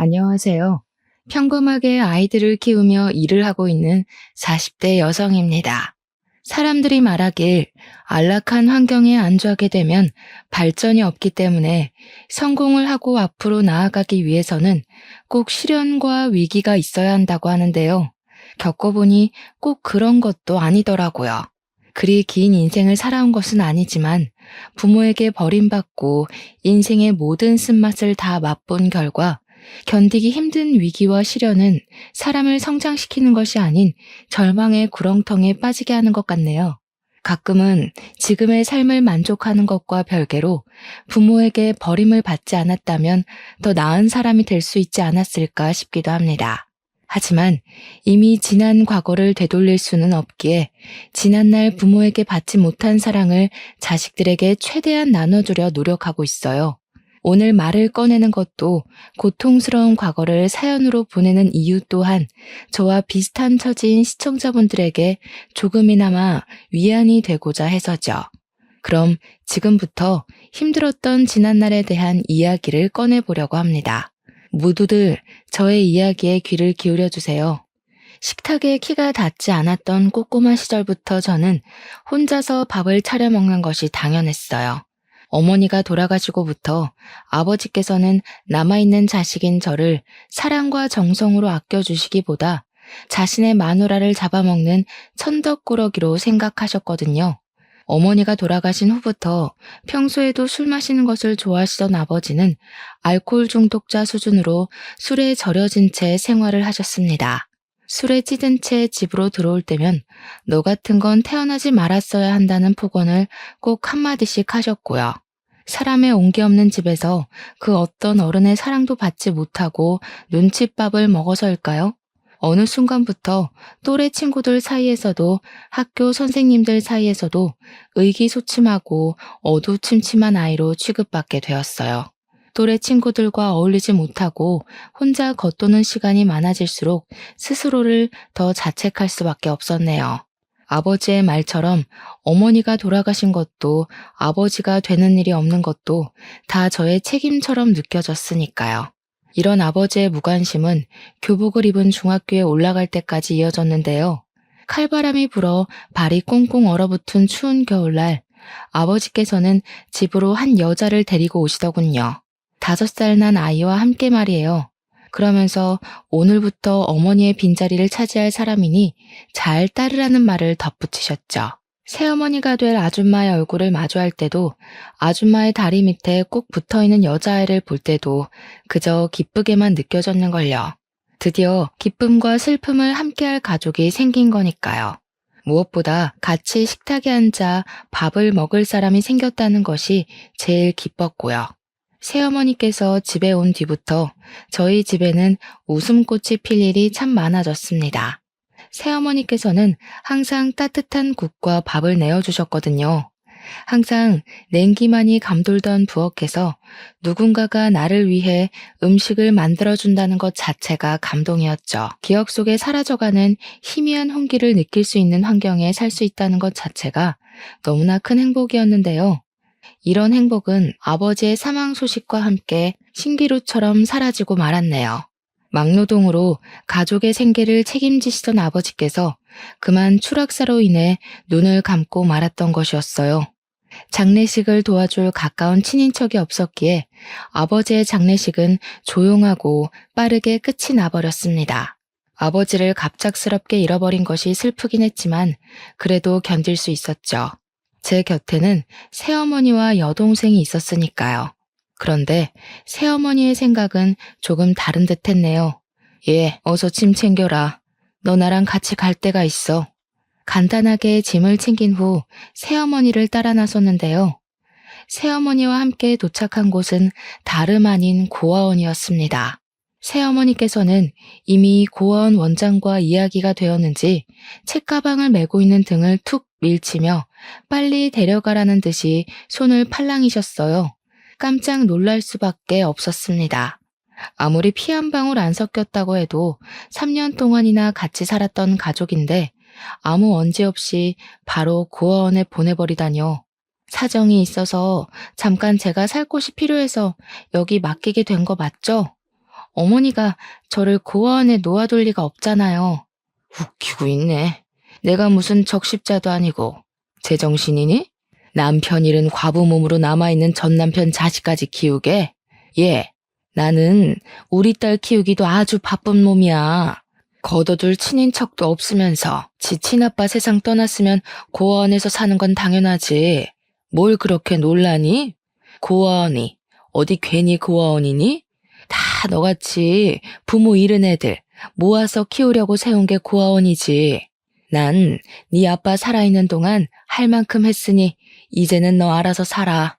안녕하세요. 평범하게 아이들을 키우며 일을 하고 있는 40대 여성입니다. 사람들이 말하길 안락한 환경에 안주하게 되면 발전이 없기 때문에 성공을 하고 앞으로 나아가기 위해서는 꼭 시련과 위기가 있어야 한다고 하는데요. 겪어보니 꼭 그런 것도 아니더라고요. 그리 긴 인생을 살아온 것은 아니지만 부모에게 버림받고 인생의 모든 쓴맛을 다 맛본 결과 견디기 힘든 위기와 시련은 사람을 성장시키는 것이 아닌 절망의 구렁텅이에 빠지게 하는 것 같네요. 가끔은 지금의 삶을 만족하는 것과 별개로 부모에게 버림을 받지 않았다면 더 나은 사람이 될 수 있지 않았을까 싶기도 합니다. 하지만 이미 지난 과거를 되돌릴 수는 없기에 지난날 부모에게 받지 못한 사랑을 자식들에게 최대한 나눠주려 노력하고 있어요. 오늘 말을 꺼내는 것도 고통스러운 과거를 사연으로 보내는 이유 또한 저와 비슷한 처지인 시청자분들에게 조금이나마 위안이 되고자 해서죠. 그럼 지금부터 힘들었던 지난날에 대한 이야기를 꺼내보려고 합니다. 모두들 저의 이야기에 귀를 기울여 주세요. 식탁에 키가 닿지 않았던 꼬꼬마 시절부터 저는 혼자서 밥을 차려 먹는 것이 당연했어요. 어머니가 돌아가시고부터 아버지께서는 남아있는 자식인 저를 사랑과 정성으로 아껴주시기보다 자신의 마누라를 잡아먹는 천덕꾸러기로 생각하셨거든요. 어머니가 돌아가신 후부터 평소에도 술 마시는 것을 좋아하시던 아버지는 알코올 중독자 수준으로 술에 절여진 채 생활을 하셨습니다. 술에 찌든 채 집으로 들어올 때면 너 같은 건 태어나지 말았어야 한다는 폭언을 꼭 한마디씩 하셨고요. 사람의 온기 없는 집에서 그 어떤 어른의 사랑도 받지 못하고 눈칫밥을 먹어서일까요? 어느 순간부터 또래 친구들 사이에서도 학교 선생님들 사이에서도 의기소침하고 어두침침한 아이로 취급받게 되었어요. 또래 친구들과 어울리지 못하고 혼자 겉도는 시간이 많아질수록 스스로를 더 자책할 수밖에 없었네요. 아버지의 말처럼 어머니가 돌아가신 것도 아버지가 되는 일이 없는 것도 다 저의 책임처럼 느껴졌으니까요. 이런 아버지의 무관심은 교복을 입은 중학교에 올라갈 때까지 이어졌는데요. 칼바람이 불어 발이 꽁꽁 얼어붙은 추운 겨울날 아버지께서는 집으로 한 여자를 데리고 오시더군요. 5살 난 아이와 함께 말이에요. 그러면서 오늘부터 어머니의 빈자리를 차지할 사람이니 잘 따르라는 말을 덧붙이셨죠. 새어머니가 될 아줌마의 얼굴을 마주할 때도 아줌마의 다리 밑에 꼭 붙어있는 여자아이를 볼 때도 그저 기쁘게만 느껴졌는걸요. 드디어 기쁨과 슬픔을 함께할 가족이 생긴 거니까요. 무엇보다 같이 식탁에 앉아 밥을 먹을 사람이 생겼다는 것이 제일 기뻤고요. 새어머니께서 집에 온 뒤부터 저희 집에는 웃음꽃이 필 일이 참 많아졌습니다. 새어머니께서는 항상 따뜻한 국과 밥을 내어주셨거든요. 항상 냉기만이 감돌던 부엌에서 누군가가 나를 위해 음식을 만들어준다는 것 자체가 감동이었죠. 기억 속에 사라져가는 희미한 홍기를 느낄 수 있는 환경에 살 수 있다는 것 자체가 너무나 큰 행복이었는데요. 이런 행복은 아버지의 사망 소식과 함께 신기루처럼 사라지고 말았네요. 막노동으로 가족의 생계를 책임지시던 아버지께서 그만 추락사로 인해 눈을 감고 말았던 것이었어요. 장례식을 도와줄 가까운 친인척이 없었기에 아버지의 장례식은 조용하고 빠르게 끝이 나버렸습니다. 아버지를 갑작스럽게 잃어버린 것이 슬프긴 했지만 그래도 견딜 수 있었죠. 제 곁에는 새어머니와 여동생이 있었으니까요. 그런데 새어머니의 생각은 조금 다른 듯 했네요. 예, 어서 짐 챙겨라. 너 나랑 같이 갈 데가 있어. 간단하게 짐을 챙긴 후 새어머니를 따라 나섰는데요. 새어머니와 함께 도착한 곳은 다름 아닌 고아원이었습니다. 새어머니께서는 이미 고아원 원장과 이야기가 되었는지 책가방을 메고 있는 등을 툭 밀치며 빨리 데려가라는 듯이 손을 팔랑이셨어요. 깜짝 놀랄 수밖에 없었습니다. 아무리 피 한 방울 안 섞였다고 해도 3년 동안이나 같이 살았던 가족인데 아무 언제 없이 바로 고아원에 보내버리다뇨. 사정이 있어서 잠깐 제가 살 곳이 필요해서 여기 맡기게 된 거 맞죠? 어머니가 저를 고아원에 놓아둘 리가 없잖아요. 웃기고 있네. 내가 무슨 적십자도 아니고. 제정신이니? 남편 잃은 과부 몸으로 남아있는 전 남편 자식까지 키우게? 예, 나는 우리 딸 키우기도 아주 바쁜 몸이야. 걷어둘 친인척도 없으면서 지 친아빠 세상 떠났으면 고아원에서 사는 건 당연하지. 뭘 그렇게 놀라니? 고아원이 어디 괜히 고아원이니? 다 너같이 부모 잃은 애들 모아서 키우려고 세운 게 고아원이지. 난 네 아빠 살아있는 동안 할 만큼 했으니 이제는 너 알아서 살아.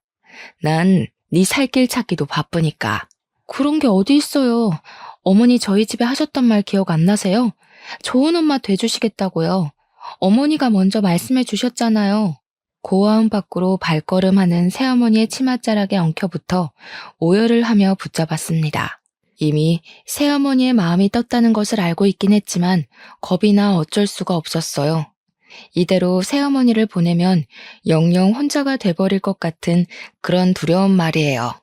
난 네 살 길 찾기도 바쁘니까. 그런 게 어디 있어요. 어머니 저희 집에 하셨던 말 기억 안 나세요? 좋은 엄마 돼주시겠다고요. 어머니가 먼저 말씀해 주셨잖아요. 고아원 밖으로 발걸음하는 새어머니의 치맛자락에 엉켜붙어 오열을 하며 붙잡았습니다. 이미 새어머니의 마음이 떴다는 것을 알고 있긴 했지만 겁이 나 어쩔 수가 없었어요. 이대로 새어머니를 보내면 영영 혼자가 돼버릴 것 같은 그런 두려운 말이에요.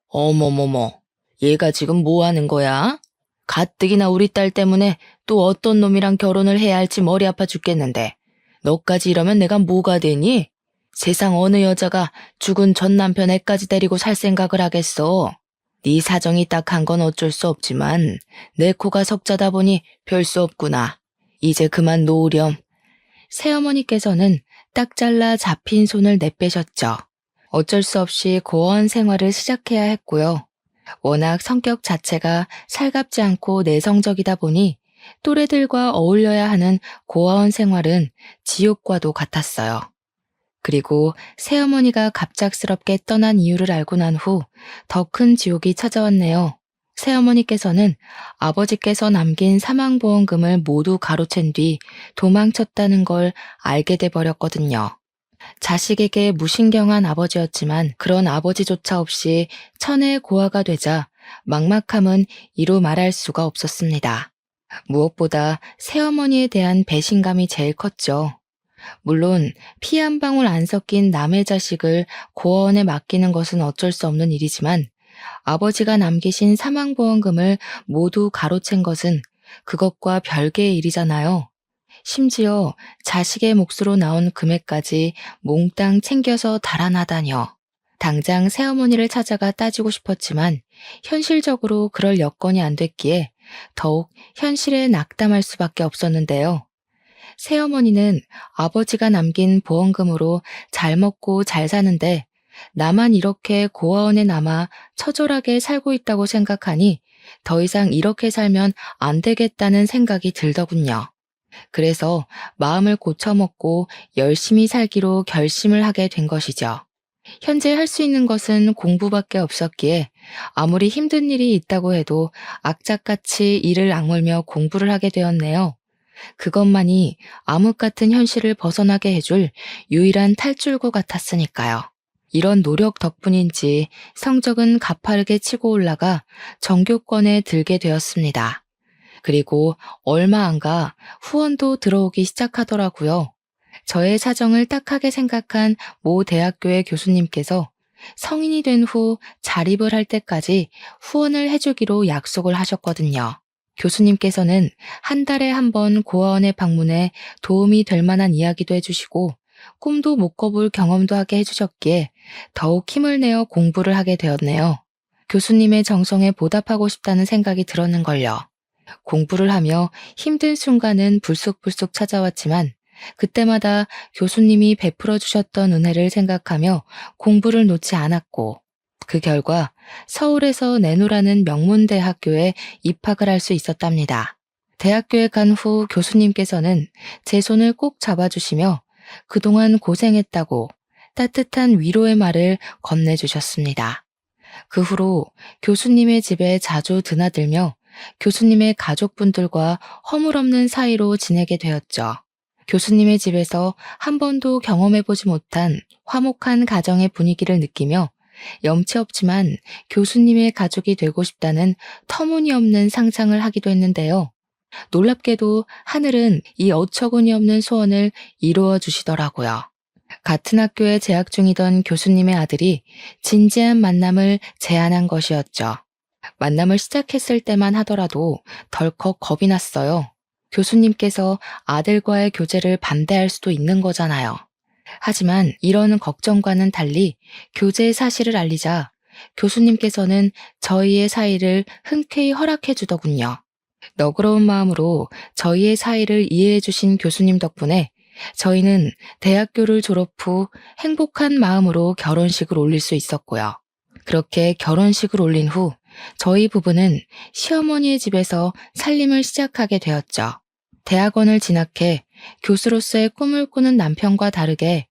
어머머머, 얘가 지금 뭐 하는 거야? 가뜩이나 우리 딸 때문에 또 어떤 놈이랑 결혼을 해야 할지 머리 아파 죽겠는데 너까지 이러면 내가 뭐가 되니? 세상 어느 여자가 죽은 전 남편 애까지 데리고 살 생각을 하겠어. 네 사정이 딱한 건 어쩔 수 없지만 내 코가 석자다 보니 별 수 없구나. 이제 그만 놓으렴. 새어머니께서는 딱 잘라 잡힌 손을 내빼셨죠. 어쩔 수 없이 고아원 생활을 시작해야 했고요. 워낙 성격 자체가 살갑지 않고 내성적이다 보니 또래들과 어울려야 하는 고아원 생활은 지옥과도 같았어요. 그리고 새어머니가 갑작스럽게 떠난 이유를 알고 난 후 더 큰 지옥이 찾아왔네요. 새어머니께서는 아버지께서 남긴 사망보험금을 모두 가로챈 뒤 도망쳤다는 걸 알게 돼 버렸거든요. 자식에게 무신경한 아버지였지만 그런 아버지조차 없이 천의 고아가 되자 막막함은 이루 말할 수가 없었습니다. 무엇보다 새어머니에 대한 배신감이 제일 컸죠. 물론 피 한 방울 안 섞인 남의 자식을 고아원에 맡기는 것은 어쩔 수 없는 일이지만 아버지가 남기신 사망보험금을 모두 가로챈 것은 그것과 별개의 일이잖아요. 심지어 자식의 몫으로 나온 금액까지 몽땅 챙겨서 달아나다녀. 당장 새어머니를 찾아가 따지고 싶었지만 현실적으로 그럴 여건이 안 됐기에 더욱 현실에 낙담할 수밖에 없었는데요. 새어머니는 아버지가 남긴 보험금으로 잘 먹고 잘 사는데 나만 이렇게 고아원에 남아 처절하게 살고 있다고 생각하니 더 이상 이렇게 살면 안 되겠다는 생각이 들더군요. 그래서 마음을 고쳐먹고 열심히 살기로 결심을 하게 된 것이죠. 현재 할 수 있는 것은 공부밖에 없었기에 아무리 힘든 일이 있다고 해도 악착같이 이를 악물며 공부를 하게 되었네요. 그것만이 암흑 같은 현실을 벗어나게 해줄 유일한 탈출구 같았으니까요. 이런 노력 덕분인지 성적은 가파르게 치고 올라가 전교권에 들게 되었습니다. 그리고 얼마 안 가 후원도 들어오기 시작하더라고요. 저의 사정을 딱하게 생각한 모 대학교의 교수님께서 성인이 된 후 자립을 할 때까지 후원을 해주기로 약속을 하셨거든요. 교수님께서는 한 달에 한 번 고아원에 방문해 도움이 될 만한 이야기도 해주시고 꿈도 못 꿔볼 경험도 하게 해주셨기에 더욱 힘을 내어 공부를 하게 되었네요. 교수님의 정성에 보답하고 싶다는 생각이 들었는걸요. 공부를 하며 힘든 순간은 불쑥불쑥 찾아왔지만 그때마다 교수님이 베풀어 주셨던 은혜를 생각하며 공부를 놓지 않았고 그 결과 서울에서 내노라는 명문대학교에 입학을 할 수 있었답니다. 대학교에 간 후 교수님께서는 제 손을 꼭 잡아주시며 그동안 고생했다고 따뜻한 위로의 말을 건네주셨습니다. 그 후로 교수님의 집에 자주 드나들며 교수님의 가족분들과 허물없는 사이로 지내게 되었죠. 교수님의 집에서 한 번도 경험해보지 못한 화목한 가정의 분위기를 느끼며 염치 없지만 교수님의 가족이 되고 싶다는 터무니없는 상상을 하기도 했는데요. 놀랍게도 하늘은 이 어처구니 없는 소원을 이루어 주시더라고요. 같은 학교에 재학 중이던 교수님의 아들이 진지한 만남을 제안한 것이었죠. 만남을 시작했을 때만 하더라도 덜컥 겁이 났어요. 교수님께서 아들과의 교제를 반대할 수도 있는 거잖아요. 하지만 이런 걱정과는 달리 교제의 사실을 알리자 교수님께서는 저희의 사이를 흔쾌히 허락해 주더군요. 너그러운 마음으로 저희의 사이를 이해해 주신 교수님 덕분에 저희는 대학교를 졸업 후 행복한 마음으로 결혼식을 올릴 수 있었고요. 그렇게 결혼식을 올린 후 저희 부부는 시어머니의 집에서 살림을 시작하게 되었죠. 대학원을 진학해 교수로서의 꿈을 꾸는 남편과 다르게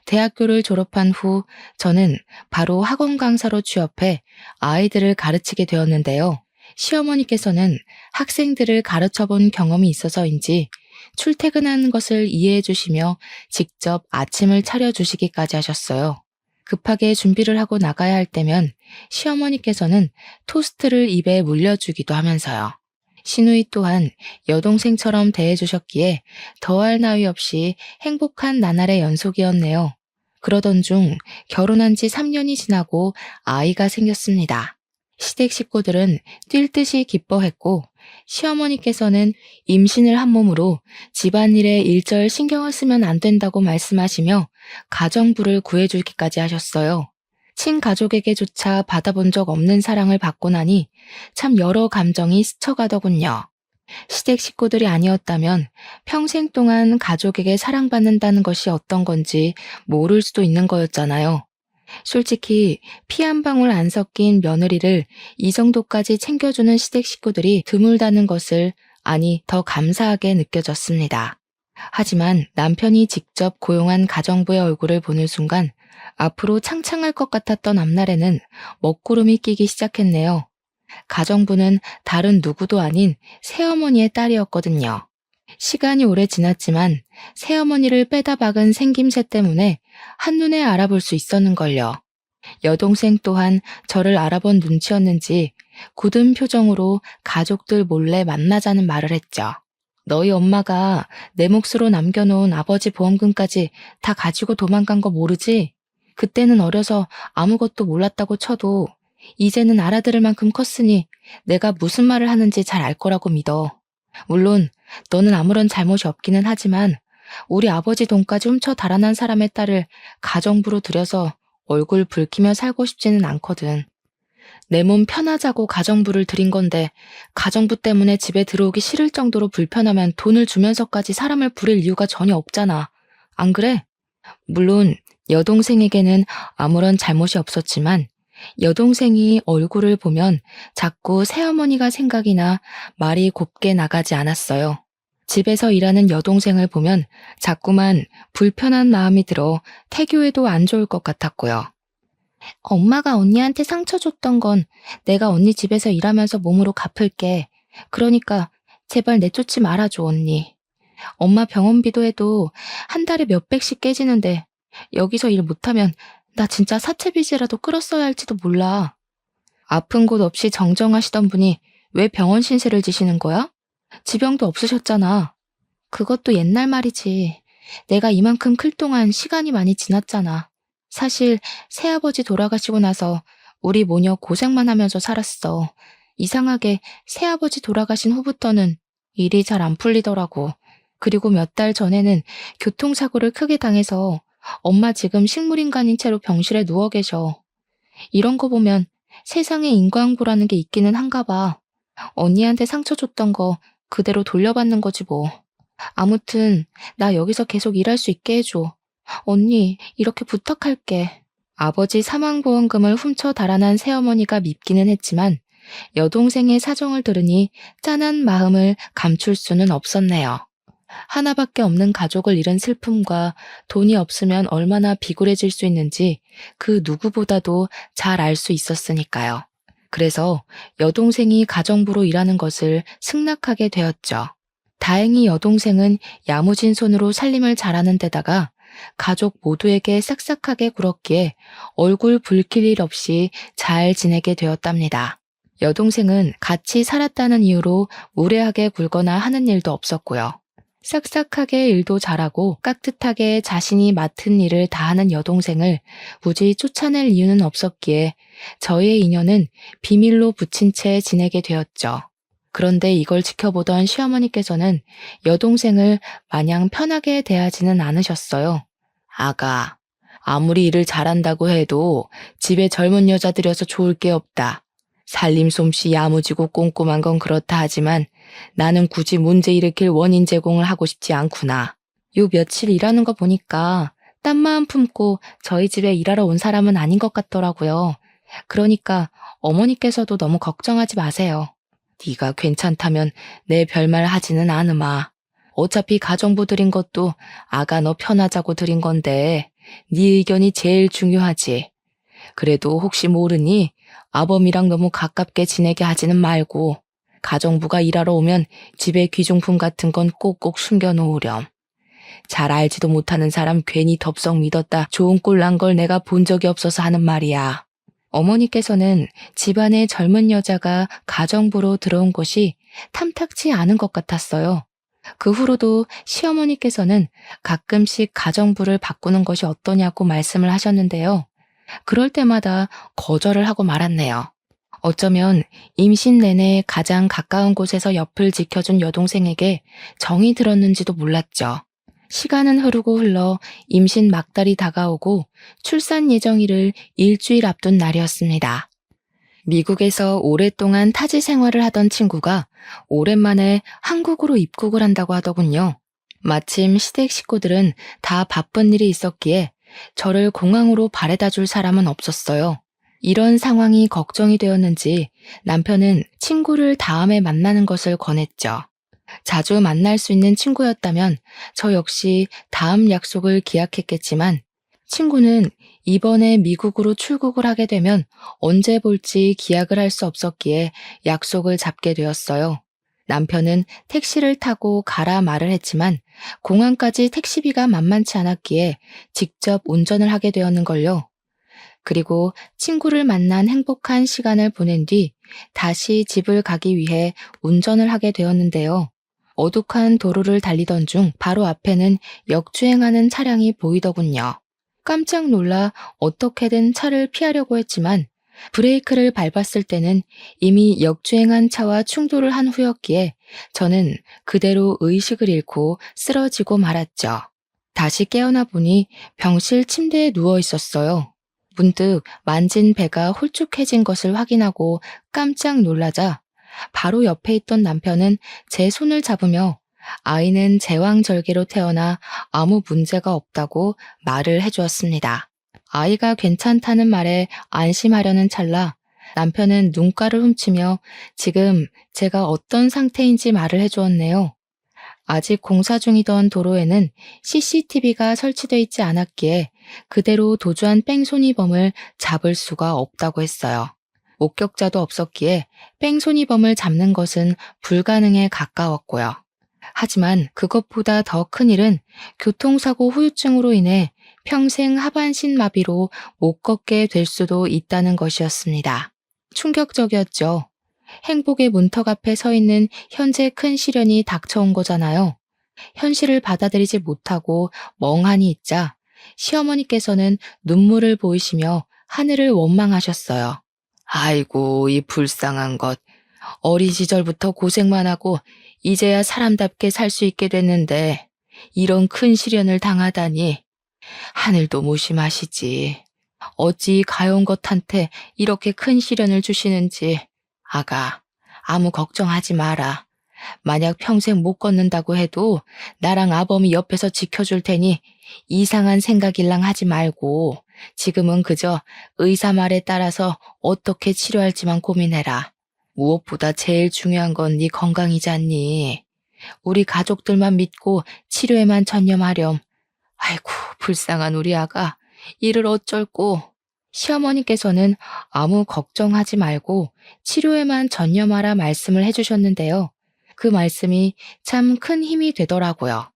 대학교를 졸업한 후 저는 바로 학원 강사로 취업해 아이들을 가르치게 되었는데요. 시어머니께서는 학생들을 가르쳐 본 경험이 있어서인지 출퇴근하는 것을 이해해 주시며 직접 아침을 차려 주시기까지 하셨어요. 급하게 준비를 하고 나가야 할 때면 시어머니께서는 토스트를 입에 물려주기도 하면서요. 시누이 또한 여동생처럼 대해주셨기에 더할 나위 없이 행복한 나날의 연속이었네요. 그러던 중 결혼한 지 3년이 지나고 아이가 생겼습니다. 시댁 식구들은 뛸 듯이 기뻐했고 시어머니께서는 임신을 한 몸으로 집안일에 일절 신경을 쓰면 안 된다고 말씀하시며 가정부를 구해주기까지 하셨어요. 친가족에게조차 받아본 적 없는 사랑을 받고 나니 참 여러 감정이 스쳐가더군요. 시댁 식구들이 아니었다면 평생 동안 가족에게 사랑받는다는 것이 어떤 건지 모를 수도 있는 거였잖아요. 솔직히 피 한 방울 안 섞인 며느리를 이 정도까지 챙겨주는 시댁 식구들이 드물다는 것을 아니 더 감사하게 느껴졌습니다. 하지만 남편이 직접 고용한 가정부의 얼굴을 보는 순간 앞으로 창창할 것 같았던 앞날에는 먹구름이 끼기 시작했네요. 가정부는 다른 누구도 아닌 새어머니의 딸이었거든요. 시간이 오래 지났지만 새어머니를 빼다 박은 생김새 때문에 한눈에 알아볼 수 있었는걸요. 여동생 또한 저를 알아본 눈치였는지 굳은 표정으로 가족들 몰래 만나자는 말을 했죠. 너희 엄마가 내 몫으로 남겨놓은 아버지 보험금까지 다 가지고 도망간 거 모르지? 그때는 어려서 아무것도 몰랐다고 쳐도 이제는 알아들을 만큼 컸으니 내가 무슨 말을 하는지 잘 알 거라고 믿어. 물론 너는 아무런 잘못이 없기는 하지만 우리 아버지 돈까지 훔쳐 달아난 사람의 딸을 가정부로 들여서 얼굴 붉히며 살고 싶지는 않거든. 내 몸 편하자고 가정부를 들인 건데 가정부 때문에 집에 들어오기 싫을 정도로 불편하면 돈을 주면서까지 사람을 부릴 이유가 전혀 없잖아. 안 그래? 물론 여동생에게는 아무런 잘못이 없었지만 여동생이 얼굴을 보면 자꾸 새어머니가 생각이 나 말이 곱게 나가지 않았어요. 집에서 일하는 여동생을 보면 자꾸만 불편한 마음이 들어 태교에도 안 좋을 것 같았고요. 엄마가 언니한테 상처 줬던 건 내가 언니 집에서 일하면서 몸으로 갚을게. 그러니까 제발 내쫓지 말아줘, 언니. 엄마 병원비도 해도 한 달에 몇백씩 깨지는데 여기서 일 못하면 나 진짜 사채빚이라도 끌었어야 할지도 몰라. 아픈 곳 없이 정정하시던 분이 왜 병원 신세를 지시는 거야? 지병도 없으셨잖아. 그것도 옛날 말이지. 내가 이만큼 클 동안 시간이 많이 지났잖아. 사실 새아버지 돌아가시고 나서 우리 모녀 고생만 하면서 살았어. 이상하게 새아버지 돌아가신 후부터는 일이 잘 안 풀리더라고. 그리고 몇 달 전에는 교통사고를 크게 당해서 엄마 지금 식물인간인 채로 병실에 누워 계셔. 이런 거 보면 세상에 인과응보라는 게 있기는 한가 봐. 언니한테 상처 줬던 거 그대로 돌려받는 거지 뭐. 아무튼 나 여기서 계속 일할 수 있게 해줘. 언니 이렇게 부탁할게. 아버지 사망보험금을 훔쳐 달아난 새어머니가 밉기는 했지만 여동생의 사정을 들으니 짠한 마음을 감출 수는 없었네요. 하나밖에 없는 가족을 잃은 슬픔과 돈이 없으면 얼마나 비굴해질 수 있는지 그 누구보다도 잘 알 수 있었으니까요. 그래서 여동생이 가정부로 일하는 것을 승낙하게 되었죠. 다행히 여동생은 야무진 손으로 살림을 잘하는 데다가 가족 모두에게 싹싹하게 굴었기에 얼굴 붉힐 일 없이 잘 지내게 되었답니다. 여동생은 같이 살았다는 이유로 무례하게 굴거나 하는 일도 없었고요. 싹싹하게 일도 잘하고 깍듯하게 자신이 맡은 일을 다하는 여동생을 굳이 쫓아낼 이유는 없었기에 저희의 인연은 비밀로 붙인 채 지내게 되었죠. 그런데 이걸 지켜보던 시어머니께서는 여동생을 마냥 편하게 대하지는 않으셨어요. 아가, 아무리 일을 잘한다고 해도 집에 젊은 여자 들여서 좋을 게 없다. 살림 솜씨 야무지고 꼼꼼한 건 그렇다 하지만 나는 굳이 문제 일으킬 원인 제공을 하고 싶지 않구나. 요 며칠 일하는 거 보니까 딴 마음 품고 저희 집에 일하러 온 사람은 아닌 것 같더라고요. 그러니까 어머니께서도 너무 걱정하지 마세요. 네가 괜찮다면 내 별말 하지는 않으마. 어차피 가정부 들인 것도 아가 너 편하자고 들인 건데 네 의견이 제일 중요하지. 그래도 혹시 모르니 아범이랑 너무 가깝게 지내게 하지는 말고 가정부가 일하러 오면 집에 귀중품 같은 건 꼭꼭 숨겨놓으렴. 잘 알지도 못하는 사람 괜히 덥석 믿었다 좋은 꼴 난 걸 내가 본 적이 없어서 하는 말이야. 어머니께서는 집안에 젊은 여자가 가정부로 들어온 것이 탐탁치 않은 것 같았어요. 그 후로도 시어머니께서는 가끔씩 가정부를 바꾸는 것이 어떠냐고 말씀을 하셨는데요. 그럴 때마다 거절을 하고 말았네요. 어쩌면 임신 내내 가장 가까운 곳에서 옆을 지켜준 여동생에게 정이 들었는지도 몰랐죠. 시간은 흐르고 흘러 임신 막달이 다가오고 출산 예정일을 일주일 앞둔 날이었습니다. 미국에서 오랫동안 타지 생활을 하던 친구가 오랜만에 한국으로 입국을 한다고 하더군요. 마침 시댁 식구들은 다 바쁜 일이 있었기에 저를 공항으로 바래다 줄 사람은 없었어요. 이런 상황이 걱정이 되었는지 남편은 친구를 다음에 만나는 것을 권했죠. 자주 만날 수 있는 친구였다면 저 역시 다음 약속을 기약했겠지만 친구는 이번에 미국으로 출국을 하게 되면 언제 볼지 기약을 할 수 없었기에 약속을 잡게 되었어요. 남편은 택시를 타고 가라 말을 했지만 공항까지 택시비가 만만치 않았기에 직접 운전을 하게 되었는걸요. 그리고 친구를 만난 행복한 시간을 보낸 뒤 다시 집을 가기 위해 운전을 하게 되었는데요. 어둑한 도로를 달리던 중 바로 앞에는 역주행하는 차량이 보이더군요. 깜짝 놀라 어떻게든 차를 피하려고 했지만 브레이크를 밟았을 때는 이미 역주행한 차와 충돌을 한 후였기에 저는 그대로 의식을 잃고 쓰러지고 말았죠. 다시 깨어나 보니 병실 침대에 누워 있었어요. 문득 만진 배가 홀쭉해진 것을 확인하고 깜짝 놀라자 바로 옆에 있던 남편은 제 손을 잡으며 아이는 제왕절개로 태어나 아무 문제가 없다고 말을 해주었습니다. 아이가 괜찮다는 말에 안심하려는 찰나 남편은 눈가를 훔치며 지금 제가 어떤 상태인지 말을 해주었네요. 아직 공사 중이던 도로에는 CCTV가 설치되어 있지 않았기에 그대로 도주한 뺑소니범을 잡을 수가 없다고 했어요. 목격자도 없었기에 뺑소니범을 잡는 것은 불가능에 가까웠고요. 하지만 그것보다 더 큰 일은 교통사고 후유증으로 인해 평생 하반신 마비로 못 걷게 될 수도 있다는 것이었습니다. 충격적이었죠. 행복의 문턱 앞에 서 있는 현재 큰 시련이 닥쳐온 거잖아요. 현실을 받아들이지 못하고 멍하니 있자 시어머니께서는 눈물을 보이시며 하늘을 원망하셨어요. 아이고, 이 불쌍한 것. 어린 시절부터 고생만 하고 이제야 사람답게 살 수 있게 됐는데 이런 큰 시련을 당하다니. 하늘도 무심하시지. 어찌 가여운 것한테 이렇게 큰 시련을 주시는지. 아가, 아무 걱정하지 마라. 만약 평생 못 걷는다고 해도 나랑 아범이 옆에서 지켜줄 테니 이상한 생각일랑 하지 말고 지금은 그저 의사 말에 따라서 어떻게 치료할지만 고민해라. 무엇보다 제일 중요한 건 네 건강이지 않니? 우리 가족들만 믿고 치료에만 전념하렴. 아이고, 불쌍한 우리 아가. 이를 어쩔꼬. 시어머니께서는 아무 걱정하지 말고 치료에만 전념하라 말씀을 해주셨는데요. 그 말씀이 참 큰 힘이 되더라고요.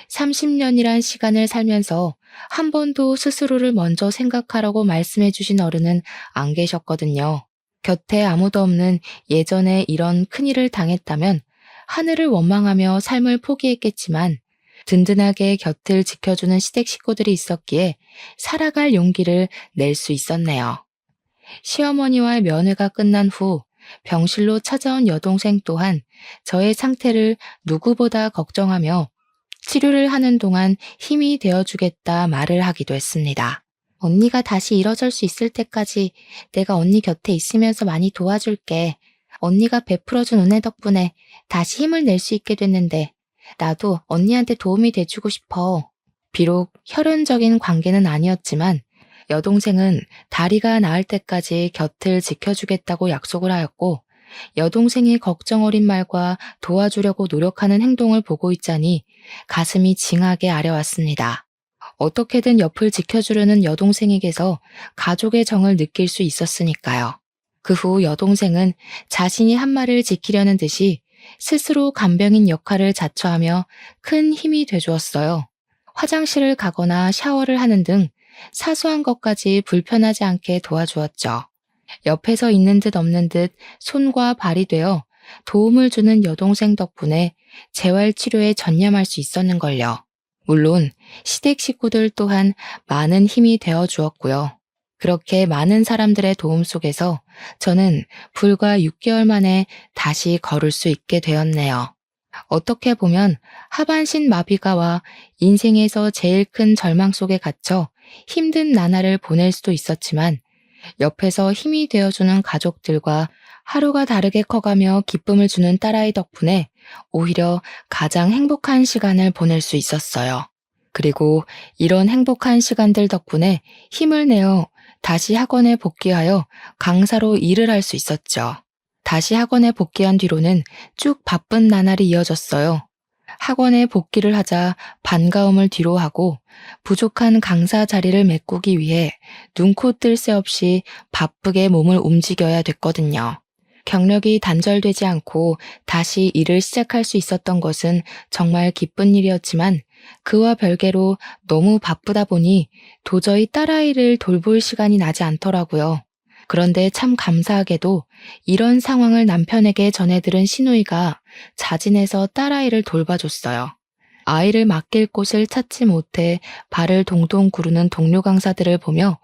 30년이란 시간을 살면서 한 번도 스스로를 먼저 생각하라고 말씀해 주신 어른은 안 계셨거든요. 곁에 아무도 없는 예전에 이런 큰일을 당했다면 하늘을 원망하며 삶을 포기했겠지만 든든하게 곁을 지켜주는 시댁 식구들이 있었기에 살아갈 용기를 낼 수 있었네요. 시어머니와의 면회가 끝난 후 병실로 찾아온 여동생 또한 저의 상태를 누구보다 걱정하며 치료를 하는 동안 힘이 되어주겠다 말을 하기도 했습니다. 언니가 다시 일어설 수 있을 때까지 내가 언니 곁에 있으면서 많이 도와줄게. 언니가 베풀어준 은혜 덕분에 다시 힘을 낼 수 있게 됐는데 나도 언니한테 도움이 돼주고 싶어. 비록 혈연적인 관계는 아니었지만 여동생은 다리가 나을 때까지 곁을 지켜주겠다고 약속을 하였고 여동생이 걱정 어린 말과 도와주려고 노력하는 행동을 보고 있자니 가슴이 징하게 아려왔습니다. 어떻게든 옆을 지켜주려는 여동생에게서 가족의 정을 느낄 수 있었으니까요. 그 후 여동생은 자신이 한 말을 지키려는 듯이 스스로 간병인 역할을 자처하며 큰 힘이 돼주었어요. 화장실을 가거나 샤워를 하는 등 사소한 것까지 불편하지 않게 도와주었죠. 옆에서 있는 듯 없는 듯 손과 발이 되어 도움을 주는 여동생 덕분에 재활치료에 전념할 수 있었는걸요. 물론 시댁 식구들 또한 많은 힘이 되어 주었고요. 그렇게 많은 사람들의 도움 속에서 저는 불과 6개월 만에 다시 걸을 수 있게 되었네요. 어떻게 보면 하반신 마비가 와 인생에서 제일 큰 절망 속에 갇혀 힘든 나날을 보낼 수도 있었지만 옆에서 힘이 되어주는 가족들과 하루가 다르게 커가며 기쁨을 주는 딸아이 덕분에 오히려 가장 행복한 시간을 보낼 수 있었어요. 그리고 이런 행복한 시간들 덕분에 힘을 내어 다시 학원에 복귀하여 강사로 일을 할 수 있었죠. 다시 학원에 복귀한 뒤로는 쭉 바쁜 나날이 이어졌어요. 학원에 복귀를 하자 반가움을 뒤로하고 부족한 강사 자리를 메꾸기 위해 눈코 뜰 새 없이 바쁘게 몸을 움직여야 됐거든요. 경력이 단절되지 않고 다시 일을 시작할 수 있었던 것은 정말 기쁜 일이었지만 그와 별개로 너무 바쁘다 보니 도저히 딸아이를 돌볼 시간이 나지 않더라고요. 그런데 참 감사하게도 이런 상황을 남편에게 전해들은 시누이가 자진해서 딸아이를 돌봐줬어요. 아이를 맡길 곳을 찾지 못해 발을 동동 구르는 동료 강사들을 보며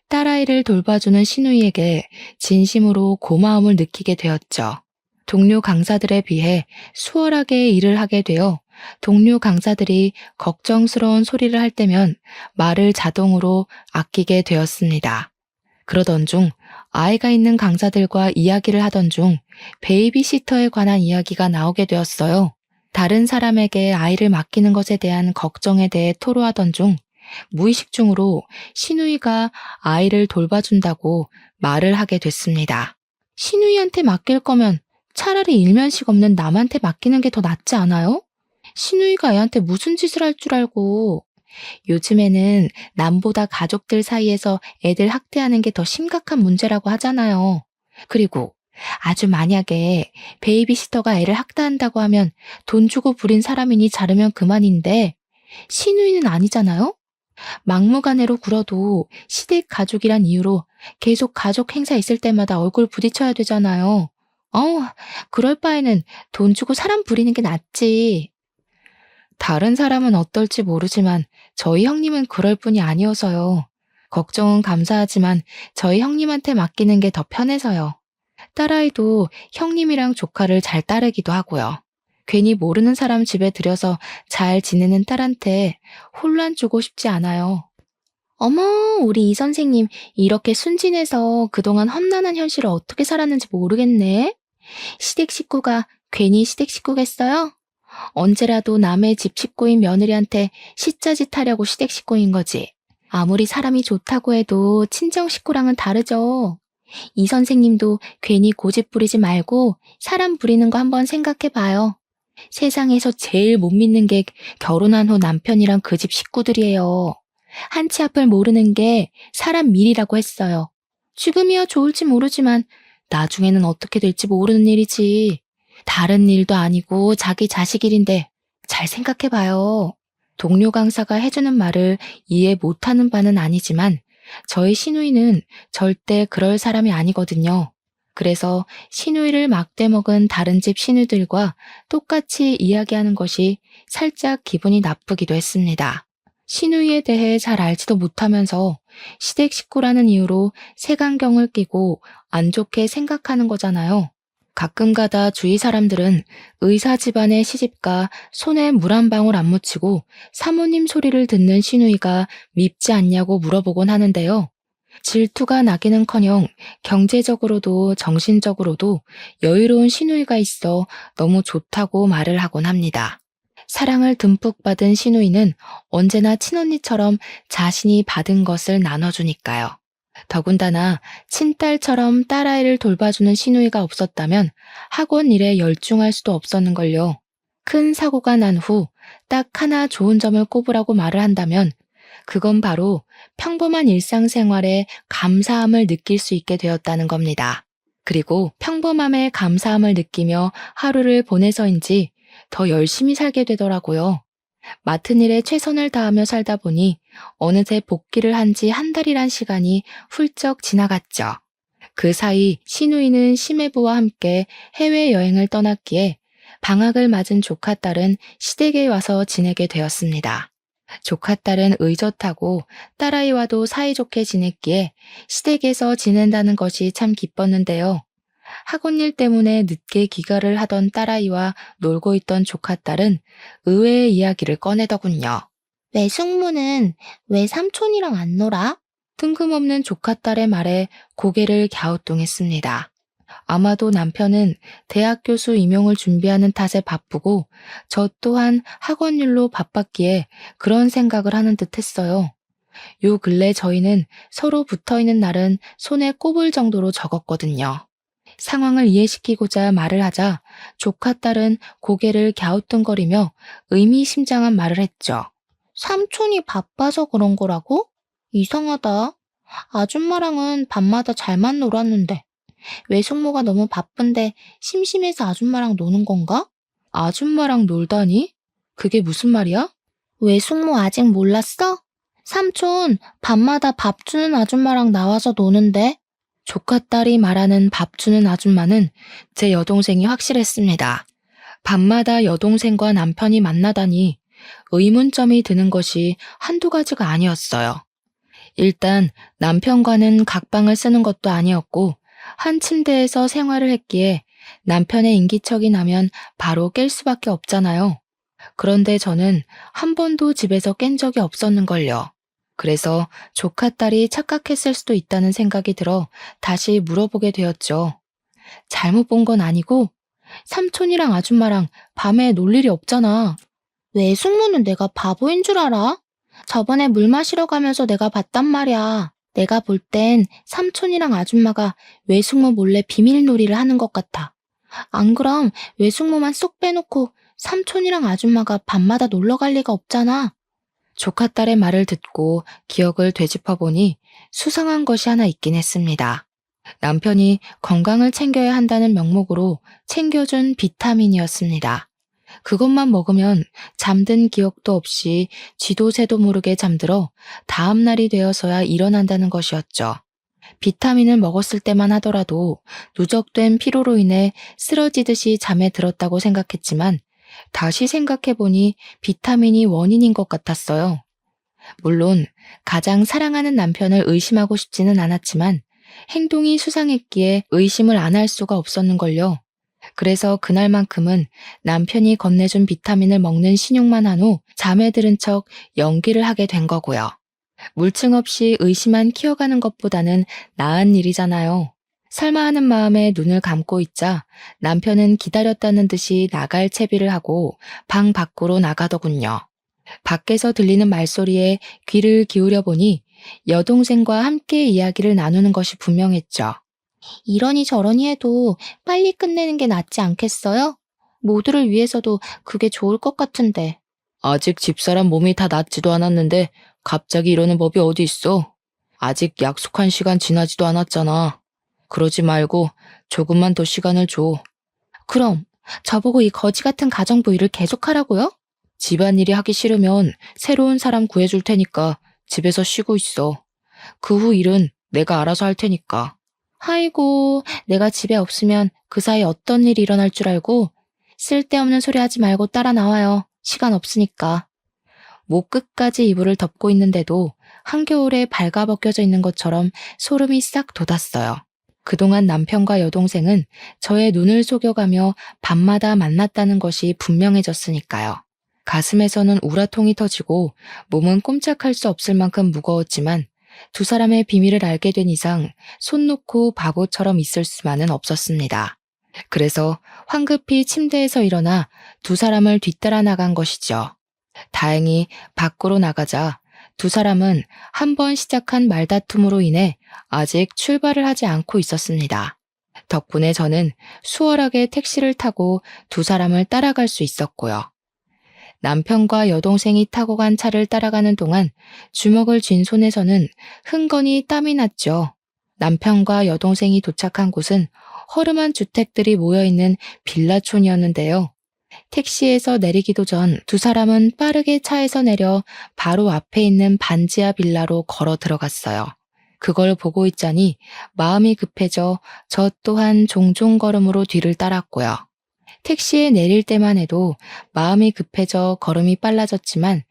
딸아이를 돌봐주는 시누이에게 진심으로 고마움을 느끼게 되었죠. 동료 강사들에 비해 수월하게 일을 하게 되어 동료 강사들이 걱정스러운 소리를 할 때면 말을 자동으로 아끼게 되었습니다. 그러던 중 아이가 있는 강사들과 이야기를 하던 중 베이비시터에 관한 이야기가 나오게 되었어요. 다른 사람에게 아이를 맡기는 것에 대한 걱정에 대해 토로하던 중 무의식 중으로 시누이가 아이를 돌봐준다고 말을 하게 됐습니다. 시누이한테 맡길 거면 차라리 일면식 없는 남한테 맡기는 게 더 낫지 않아요? 시누이가 애한테 무슨 짓을 할 줄 알고. 요즘에는 남보다 가족들 사이에서 애들 학대하는 게 더 심각한 문제라고 하잖아요. 그리고 아주 만약에 베이비시터가 애를 학대한다고 하면 돈 주고 부린 사람이니 자르면 그만인데 시누이는 아니잖아요? 막무가내로 굴어도 시댁 가족이란 이유로 계속 가족 행사 있을 때마다 얼굴 부딪혀야 되잖아요. 그럴 바에는 돈 주고 사람 부리는 게 낫지. 다른 사람은 어떨지 모르지만 저희 형님은 그럴 뿐이 아니어서요. 걱정은 감사하지만 저희 형님한테 맡기는 게 더 편해서요. 딸아이도 형님이랑 조카를 잘 따르기도 하고요. 괜히 모르는 사람 집에 들여서 잘 지내는 딸한테 혼란 주고 싶지 않아요. 어머, 우리 이 선생님 이렇게 순진해서 그동안 험난한 현실을 어떻게 살았는지 모르겠네. 시댁 식구가 괜히 시댁 식구겠어요? 언제라도 남의 집 식구인 며느리한테 시짜짓 하려고 시댁 식구인 거지. 아무리 사람이 좋다고 해도 친정 식구랑은 다르죠. 이 선생님도 괜히 고집 부리지 말고 사람 부리는 거 한번 생각해 봐요. 세상에서 제일 못 믿는 게 결혼한 후 남편이랑 그 집 식구들이에요. 한치 앞을 모르는 게 사람 밀이라고 했어요. 지금이야 좋을지 모르지만 나중에는 어떻게 될지 모르는 일이지. 다른 일도 아니고 자기 자식 일인데 잘 생각해 봐요. 동료 강사가 해주는 말을 이해 못하는 바는 아니지만 저희 시누이는 절대 그럴 사람이 아니거든요. 그래서 시누이를 막대 먹은 다른 집 시누들과 똑같이 이야기하는 것이 살짝 기분이 나쁘기도 했습니다. 시누이에 대해 잘 알지도 못하면서 시댁 식구라는 이유로 색안경을 끼고 안 좋게 생각하는 거잖아요. 가끔가다 주위 사람들은 의사 집안의 시집가 손에 물 한 방울 안 묻히고 사모님 소리를 듣는 시누이가 밉지 않냐고 물어보곤 하는데요. 질투가 나기는커녕 경제적으로도 정신적으로도 여유로운 시누이가 있어 너무 좋다고 말을 하곤 합니다. 사랑을 듬뿍 받은 시누이는 언제나 친언니처럼 자신이 받은 것을 나눠주니까요. 더군다나 친딸처럼 딸아이를 돌봐주는 시누이가 없었다면 학원 일에 열중할 수도 없었는걸요. 큰 사고가 난 후 딱 하나 좋은 점을 꼽으라고 말을 한다면 그건 바로 평범한 일상생활에 감사함을 느낄 수 있게 되었다는 겁니다. 그리고 평범함에 감사함을 느끼며 하루를 보내서인지 더 열심히 살게 되더라고요. 맡은 일에 최선을 다하며 살다 보니 어느새 복귀를 한 지 한 달이란 시간이 훌쩍 지나갔죠. 그 사이 시누이는 시매부와 함께 해외여행을 떠났기에 방학을 맞은 조카딸은 시댁에 와서 지내게 되었습니다. 조카딸은 의젓하고 딸아이와도 사이좋게 지냈기에 시댁에서 지낸다는 것이 참 기뻤는데요. 학원 일 때문에 늦게 귀가를 하던 딸아이와 놀고 있던 조카딸은 의외의 이야기를 꺼내더군요. 외숙모는 왜 삼촌이랑 안 놀아? 뜬금없는 조카딸의 말에 고개를 갸우뚱했습니다. 아마도 남편은 대학 교수 임용을 준비하는 탓에 바쁘고 저 또한 학원 일로 바빴기에 그런 생각을 하는 듯 했어요. 요 근래 저희는 서로 붙어있는 날은 손에 꼽을 정도로 적었거든요. 상황을 이해시키고자 말을 하자 조카딸은 고개를 갸우뚱거리며 의미심장한 말을 했죠. 삼촌이 바빠서 그런 거라고? 이상하다. 아줌마랑은 밤마다 잘만 놀았는데 외숙모가 너무 바쁜데 심심해서 아줌마랑 노는 건가? 아줌마랑 놀다니? 그게 무슨 말이야? 외숙모 아직 몰랐어? 삼촌 밤마다 밥 주는 아줌마랑 나와서 노는데. 조카딸이 말하는 밥 주는 아줌마는 제 여동생이 확실했습니다. 밤마다 여동생과 남편이 만나다니 의문점이 드는 것이 한두 가지가 아니었어요. 일단 남편과는 각방을 쓰는 것도 아니었고 한 침대에서 생활을 했기에 남편의 인기척이 나면 바로 깰 수밖에 없잖아요. 그런데 저는 한 번도 집에서 깬 적이 없었는걸요. 그래서 조카딸이 착각했을 수도 있다는 생각이 들어 다시 물어보게 되었죠. 잘못 본 건 아니고 삼촌이랑 아줌마랑 밤에 놀 일이 없잖아. 왜 숙모는 내가 바보인 줄 알아? 저번에 물 마시러 가면서 내가 봤단 말이야. 내가 볼 땐 삼촌이랑 아줌마가 외숙모 몰래 비밀놀이를 하는 것 같아. 안 그럼 외숙모만 쏙 빼놓고 삼촌이랑 아줌마가 밤마다 놀러 갈 리가 없잖아. 조카딸의 말을 듣고 기억을 되짚어보니 수상한 것이 하나 있긴 했습니다. 남편이 건강을 챙겨야 한다는 명목으로 챙겨준 비타민이었습니다. 그것만 먹으면 잠든 기억도 없이 쥐도 새도 모르게 잠들어 다음 날이 되어서야 일어난다는 것이었죠. 비타민을 먹었을 때만 하더라도 누적된 피로로 인해 쓰러지듯이 잠에 들었다고 생각했지만 다시 생각해보니 비타민이 원인인 것 같았어요. 물론 가장 사랑하는 남편을 의심하고 싶지는 않았지만 행동이 수상했기에 의심을 안 할 수가 없었는걸요. 그래서 그날만큼은 남편이 건네준 비타민을 먹는 신용만 한 후 잠에 들은 척 연기를 하게 된 거고요. 물증 없이 의심만 키워가는 것보다는 나은 일이잖아요. 설마 하는 마음에 눈을 감고 있자 남편은 기다렸다는 듯이 나갈 채비를 하고 방 밖으로 나가더군요. 밖에서 들리는 말소리에 귀를 기울여 보니 여동생과 함께 이야기를 나누는 것이 분명했죠. 이러니 저러니 해도 빨리 끝내는 게 낫지 않겠어요? 모두를 위해서도 그게 좋을 것 같은데. 아직 집사람 몸이 다 낫지도 않았는데 갑자기 이러는 법이 어디 있어? 아직 약속한 시간 지나지도 않았잖아. 그러지 말고 조금만 더 시간을 줘. 그럼 저보고 이 거지 같은 가정부 일을 계속하라고요? 집안일이 하기 싫으면 새로운 사람 구해줄 테니까 집에서 쉬고 있어. 그 후 일은 내가 알아서 할 테니까. 아이고, 내가 집에 없으면 그 사이 어떤 일이 일어날 줄 알고 쓸데없는 소리 하지 말고 따라 나와요. 시간 없으니까. 목 끝까지 이불을 덮고 있는데도 한겨울에 발가벗겨져 있는 것처럼 소름이 싹 돋았어요. 그동안 남편과 여동생은 저의 눈을 속여가며 밤마다 만났다는 것이 분명해졌으니까요. 가슴에서는 우라통이 터지고 몸은 꼼짝할 수 없을 만큼 무거웠지만 두 사람의 비밀을 알게 된 이상 손 놓고 바보처럼 있을 수만은 없었습니다. 그래서 황급히 침대에서 일어나 두 사람을 뒤따라 나간 것이죠. 다행히 밖으로 나가자 두 사람은 한 번 시작한 말다툼으로 인해 아직 출발을 하지 않고 있었습니다. 덕분에 저는 수월하게 택시를 타고 두 사람을 따라갈 수 있었고요. 남편과 여동생이 타고 간 차를 따라가는 동안 주먹을 쥔 손에서는 흥건히 땀이 났죠. 남편과 여동생이 도착한 곳은 허름한 주택들이 모여있는 빌라촌이었는데요. 택시에서 내리기도 전 두 사람은 빠르게 차에서 내려 바로 앞에 있는 반지하 빌라로 걸어 들어갔어요. 그걸 보고 있자니 마음이 급해져 저 또한 종종 걸음으로 뒤를 따랐고요. 택시에 내릴 때만 해도 마음이 급해져 걸음이 빨라졌지만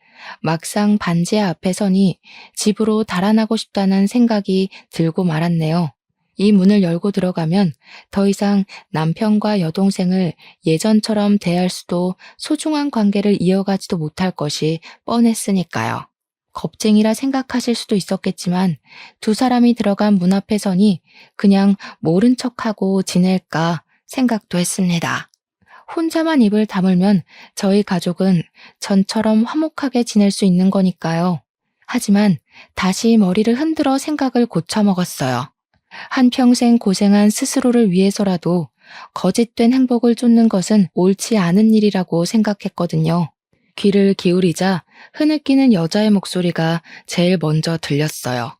막상 반지하 앞에 서니 집으로 달아나고 싶다는 생각이 들고 말았네요. 이 문을 열고 들어가면 더 이상 남편과 여동생을 예전처럼 대할 수도 소중한 관계를 이어가지도 못할 것이 뻔했으니까요. 겁쟁이라 생각하실 수도 있었겠지만 두 사람이 들어간 문 앞에 서니 그냥 모른 척하고 지낼까 생각도 했습니다. 혼자만 입을 다물면 저희 가족은 전처럼 화목하게 지낼 수 있는 거니까요. 하지만 다시 머리를 흔들어 생각을 고쳐먹었어요. 한평생 고생한 스스로를 위해서라도 거짓된 행복을 쫓는 것은 옳지 않은 일이라고 생각했거든요. 귀를 기울이자 흐느끼는 여자의 목소리가 제일 먼저 들렸어요.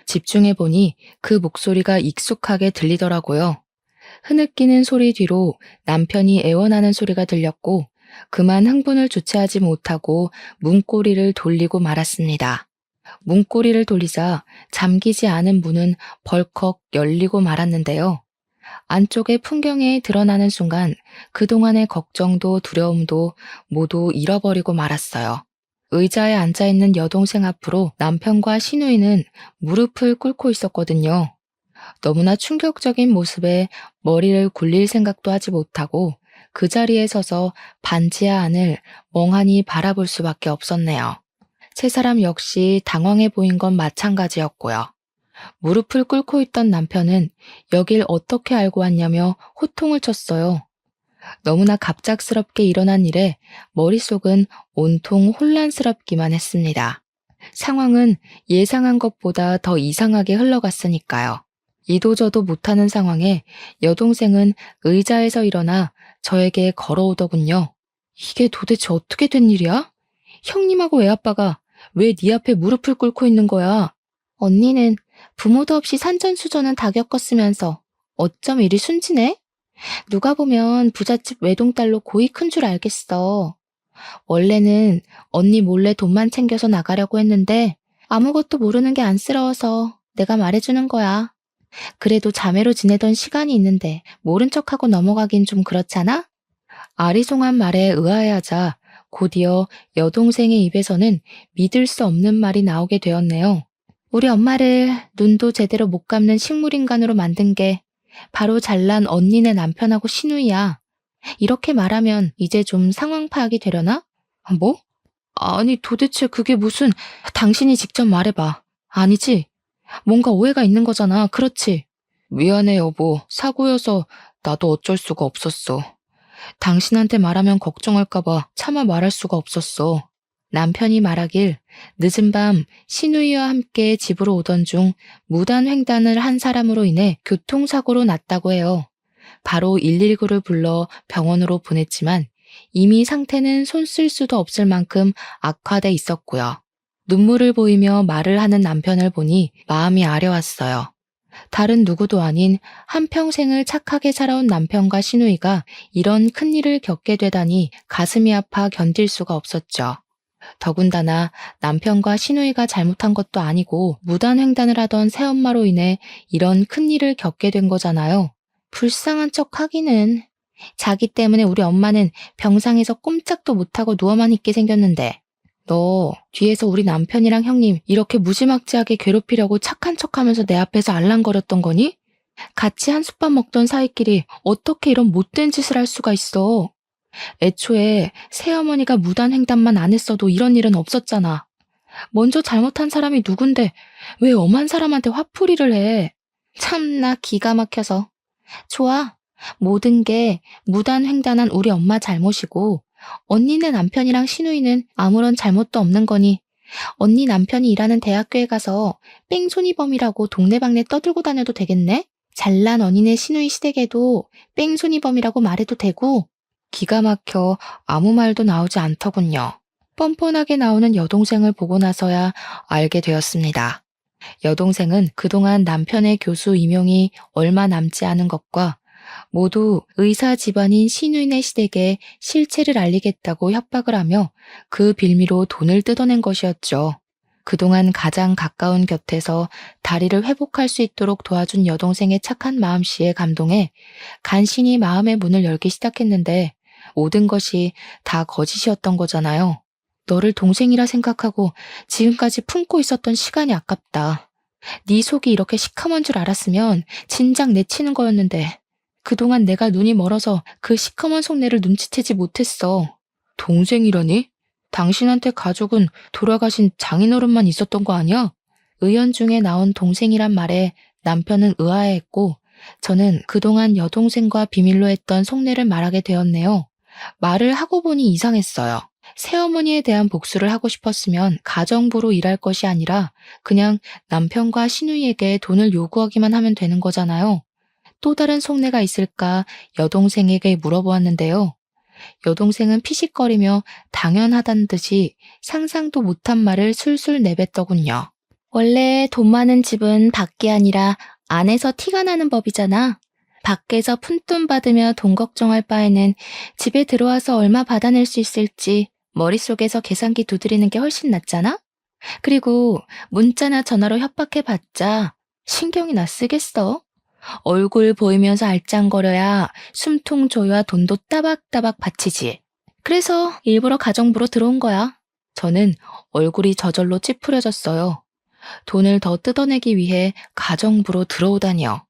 집중해보니 그 목소리가 익숙하게 들리더라고요. 흐느끼는 소리 뒤로 남편이 애원하는 소리가 들렸고 그만 흥분을 주체하지 못하고 문고리를 돌리고 말았습니다. 문고리를 돌리자 잠기지 않은 문은 벌컥 열리고 말았는데요. 안쪽의 풍경에 드러나는 순간 그동안의 걱정도 두려움도 모두 잃어버리고 말았어요. 의자에 앉아있는 여동생 앞으로 남편과 시누이는 무릎을 꿇고 있었거든요. 너무나 충격적인 모습에 머리를 굴릴 생각도 하지 못하고 그 자리에 서서 반지하 안을 멍하니 바라볼 수밖에 없었네요. 세 사람 역시 당황해 보인 건 마찬가지였고요. 무릎을 꿇고 있던 남편은 여길 어떻게 알고 왔냐며 호통을 쳤어요. 너무나 갑작스럽게 일어난 일에 머릿속은 온통 혼란스럽기만 했습니다. 상황은 예상한 것보다 더 이상하게 흘러갔으니까요. 이도저도 못하는 상황에 여동생은 의자에서 일어나 저에게 걸어오더군요. 이게 도대체 어떻게 된 일이야? 형님하고 애아빠가 왜 네 앞에 무릎을 꿇고 있는 거야? 언니는 부모도 없이 산전수전은 다 겪었으면서 어쩜 이리 순진해? 누가 보면 부잣집 외동딸로 고이 큰 줄 알겠어. 원래는 언니 몰래 돈만 챙겨서 나가려고 했는데 아무것도 모르는 게 안쓰러워서 내가 말해주는 거야. 그래도 자매로 지내던 시간이 있는데 모른 척하고 넘어가긴 좀 그렇잖아? 아리송한 말에 의아해하자 곧이어 여동생의 입에서는 믿을 수 없는 말이 나오게 되었네요. 우리 엄마를 눈도 제대로 못 감는 식물인간으로 만든 게 바로 잘난 언니네 남편하고 시누이야. 이렇게 말하면 이제 좀 상황 파악이 되려나? 뭐? 아니 도대체 그게 무슨... 당신이 직접 말해봐. 아니지? 뭔가 오해가 있는 거잖아. 그렇지? 미안해 여보. 사고여서 나도 어쩔 수가 없었어. 당신한테 말하면 걱정할까봐 차마 말할 수가 없었어. 남편이 말하길 늦은 밤 시누이와 함께 집으로 오던 중 무단 횡단을 한 사람으로 인해 교통사고로 났다고 해요. 바로 119를 불러 병원으로 보냈지만 이미 상태는 손 쓸 수도 없을 만큼 악화돼 있었고요. 눈물을 보이며 말을 하는 남편을 보니 마음이 아려왔어요. 다른 누구도 아닌 한평생을 착하게 살아온 남편과 시누이가 이런 큰일을 겪게 되다니 가슴이 아파 견딜 수가 없었죠. 더군다나 남편과 시누이가 잘못한 것도 아니고 무단횡단을 하던 새엄마로 인해 이런 큰일을 겪게 된 거잖아요. 불쌍한 척 하기는. 자기 때문에 우리 엄마는 병상에서 꼼짝도 못하고 누워만 있게 생겼는데 너 뒤에서 우리 남편이랑 형님 이렇게 무지막지하게 괴롭히려고 착한 척하면서 내 앞에서 알랑거렸던 거니? 같이 한솥밥 먹던 사이끼리 어떻게 이런 못된 짓을 할 수가 있어. 애초에 새어머니가 무단횡단만 안 했어도 이런 일은 없었잖아. 먼저 잘못한 사람이 누군데 왜 엄한 사람한테 화풀이를 해. 참나 기가 막혀서. 좋아. 모든 게 무단횡단한 우리 엄마 잘못이고 언니네 남편이랑 시누이는 아무런 잘못도 없는 거니 언니 남편이 일하는 대학교에 가서 뺑소니범이라고 동네방네 떠들고 다녀도 되겠네? 잘난 언니네 시누이 시댁에도 뺑소니범이라고 말해도 되고. 기가 막혀 아무 말도 나오지 않더군요. 뻔뻔하게 나오는 여동생을 보고 나서야 알게 되었습니다. 여동생은 그동안 남편의 교수 임용이 얼마 남지 않은 것과 모두 의사 집안인 시누이네 시댁에 실체를 알리겠다고 협박을 하며 그 빌미로 돈을 뜯어낸 것이었죠. 그동안 가장 가까운 곁에서 다리를 회복할 수 있도록 도와준 여동생의 착한 마음씨에 감동해 간신히 마음의 문을 열기 시작했는데 모든 것이 다 거짓이었던 거잖아요. 너를 동생이라 생각하고 지금까지 품고 있었던 시간이 아깝다. 네 속이 이렇게 시커먼 줄 알았으면 진작 내치는 거였는데 그동안 내가 눈이 멀어서 그 시커먼 속내를 눈치채지 못했어. 동생이라니? 당신한테 가족은 돌아가신 장인어른만 있었던 거 아니야? 의연중에 나온 동생이란 말에 남편은 의아해했고 저는 그동안 여동생과 비밀로 했던 속내를 말하게 되었네요. 말을 하고 보니 이상했어요. 새어머니에 대한 복수를 하고 싶었으면 가정부로 일할 것이 아니라 그냥 남편과 시누이에게 돈을 요구하기만 하면 되는 거잖아요. 또 다른 속내가 있을까 여동생에게 물어보았는데요. 여동생은 피식거리며 당연하다는 듯이 상상도 못한 말을 술술 내뱉더군요. 원래 돈 많은 집은 밖이 아니라 안에서 티가 나는 법이잖아. 밖에서 푼돈 받으며 돈 걱정할 바에는 집에 들어와서 얼마 받아낼 수 있을지 머릿속에서 계산기 두드리는 게 훨씬 낫잖아? 그리고 문자나 전화로 협박해봤자 신경이나 쓰겠어? 얼굴 보이면서 알짱거려야 숨통 조여야 돈도 따박따박 바치지. 그래서 일부러 가정부로 들어온 거야. 저는 얼굴이 저절로 찌푸려졌어요. 돈을 더 뜯어내기 위해 가정부로 들어오다니요.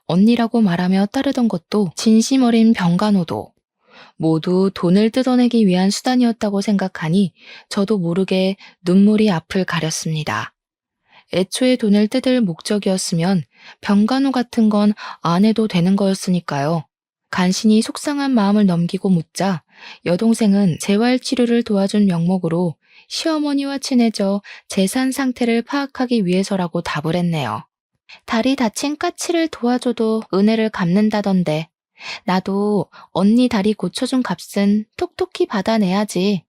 언니라고 말하며 따르던 것도 진심 어린 병간호도 모두 돈을 뜯어내기 위한 수단이었다고 생각하니 저도 모르게 눈물이 앞을 가렸습니다. 애초에 돈을 뜯을 목적이었으면 병간호 같은 건 안 해도 되는 거였으니까요. 간신히 속상한 마음을 넘기고 묻자 여동생은 재활치료를 도와준 명목으로 시어머니와 친해져 재산 상태를 파악하기 위해서라고 답을 했네요. 다리 다친 까치를 도와줘도 은혜를 갚는다던데 나도 언니 다리 고쳐준 값은 톡톡히 받아내야지.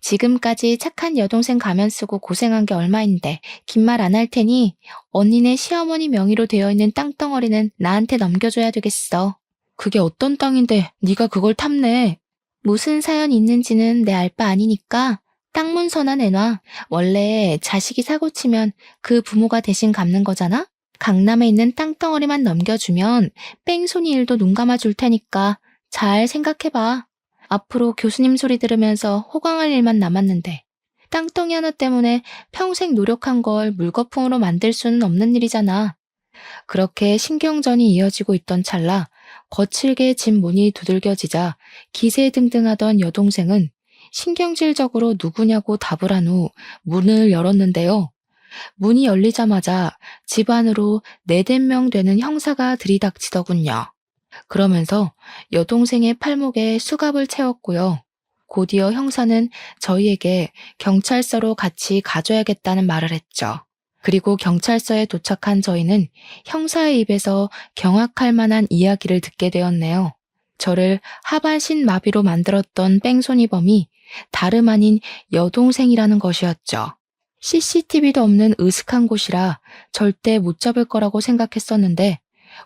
지금까지 착한 여동생 가면 쓰고 고생한 게 얼마인데 긴 말 안 할 테니 언니네 시어머니 명의로 되어 있는 땅덩어리는 나한테 넘겨줘야 되겠어. 그게 어떤 땅인데 네가 그걸 탐내. 무슨 사연 있는지는 내 알 바 아니니까 땅 문서나 내놔. 원래 자식이 사고치면 그 부모가 대신 갚는 거잖아? 강남에 있는 땅덩어리만 넘겨주면 뺑소니 일도 눈 감아줄 테니까 잘 생각해봐. 앞으로 교수님 소리 들으면서 호강할 일만 남았는데 땅덩이 하나 때문에 평생 노력한 걸 물거품으로 만들 수는 없는 일이잖아. 그렇게 신경전이 이어지고 있던 찰나 거칠게 집 문이 두들겨지자 기세등등하던 여동생은 신경질적으로 누구냐고 답을 한 후 문을 열었는데요. 문이 열리자마자 집 안으로 4~5명 되는 형사가 들이닥치더군요. 그러면서 여동생의 팔목에 수갑을 채웠고요. 곧이어 형사는 저희에게 경찰서로 같이 가줘야겠다는 말을 했죠. 그리고 경찰서에 도착한 저희는 형사의 입에서 경악할 만한 이야기를 듣게 되었네요. 저를 하반신 마비로 만들었던 뺑소니범이 다름 아닌 여동생이라는 것이었죠. CCTV도 없는 으슥한 곳이라 절대 못 잡을 거라고 생각했었는데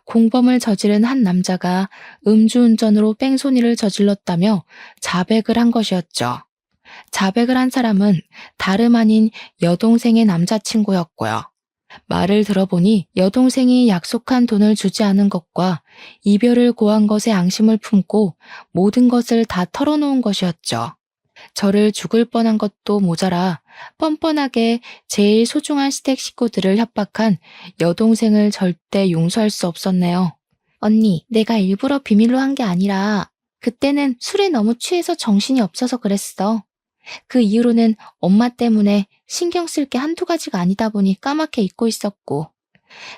공범을 저지른 한 남자가 음주운전으로 뺑소니를 저질렀다며 자백을 한 것이었죠. 자백을 한 사람은 다름 아닌 여동생의 남자친구였고요. 말을 들어보니 여동생이 약속한 돈을 주지 않은 것과 이별을 고한 것에 앙심을 품고 모든 것을 다 털어놓은 것이었죠. 저를 죽을 뻔한 것도 모자라 뻔뻔하게 제일 소중한 시댁 식구들을 협박한 여동생을 절대 용서할 수 없었네요. 언니, 내가 일부러 비밀로 한 게 아니라 그때는 술에 너무 취해서 정신이 없어서 그랬어. 그 이후로는 엄마 때문에 신경 쓸 게 한두 가지가 아니다 보니 까맣게 잊고 있었고,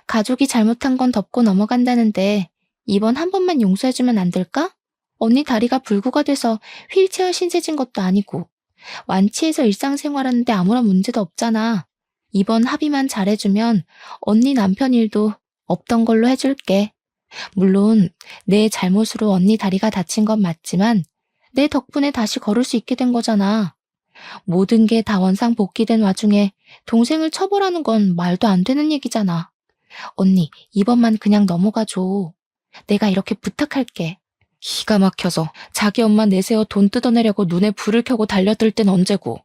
가족이 잘못한 건 덮고 넘어간다는데 이번 한 번만 용서해주면 안 될까? 언니 다리가 불구가 돼서 휠체어 신세진 것도 아니고 완치해서 일상생활하는데 아무런 문제도 없잖아. 이번 합의만 잘해주면 언니 남편 일도 없던 걸로 해줄게. 물론 내 잘못으로 언니 다리가 다친 건 맞지만 내 덕분에 다시 걸을 수 있게 된 거잖아. 모든 게 다 원상복귀된 와중에 동생을 처벌하는 건 말도 안 되는 얘기잖아. 언니, 이번만 그냥 넘어가줘. 내가 이렇게 부탁할게. 기가 막혀서 자기 엄마 내세워 돈 뜯어내려고 눈에 불을 켜고 달려들 땐 언제고.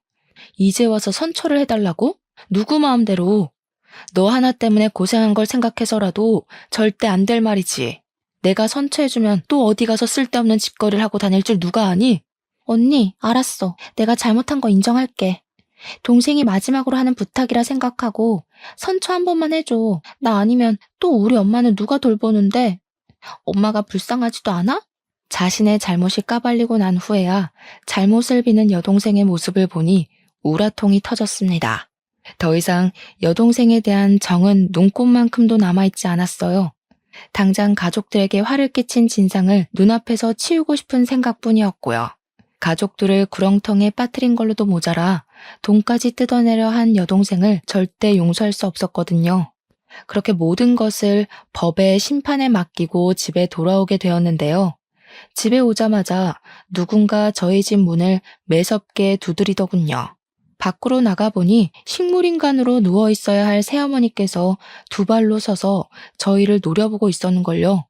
이제 와서 선처를 해달라고? 누구 마음대로. 너 하나 때문에 고생한 걸 생각해서라도 절대 안 될 말이지. 내가 선처해주면 또 어디 가서 쓸데없는 짓거리를 하고 다닐 줄 누가 아니? 언니, 알았어. 내가 잘못한 거 인정할게. 동생이 마지막으로 하는 부탁이라 생각하고 선처 한 번만 해줘. 나 아니면 또 우리 엄마는 누가 돌보는데? 엄마가 불쌍하지도 않아? 자신의 잘못이 까발리고 난 후에야 잘못을 비는 여동생의 모습을 보니 우라통이 터졌습니다. 더 이상 여동생에 대한 정은 눈꽃만큼도 남아있지 않았어요. 당장 가족들에게 화를 끼친 진상을 눈앞에서 치우고 싶은 생각뿐이었고요. 가족들을 구렁텅이에 빠뜨린 걸로도 모자라 돈까지 뜯어내려 한 여동생을 절대 용서할 수 없었거든요. 그렇게 모든 것을 법의 심판에 맡기고 집에 돌아오게 되었는데요. 집에 오자마자 누군가 저희 집 문을 매섭게 두드리더군요. 밖으로 나가보니 식물인간으로 누워있어야 할 새어머니께서 두 발로 서서 저희를 노려보고 있었는걸요.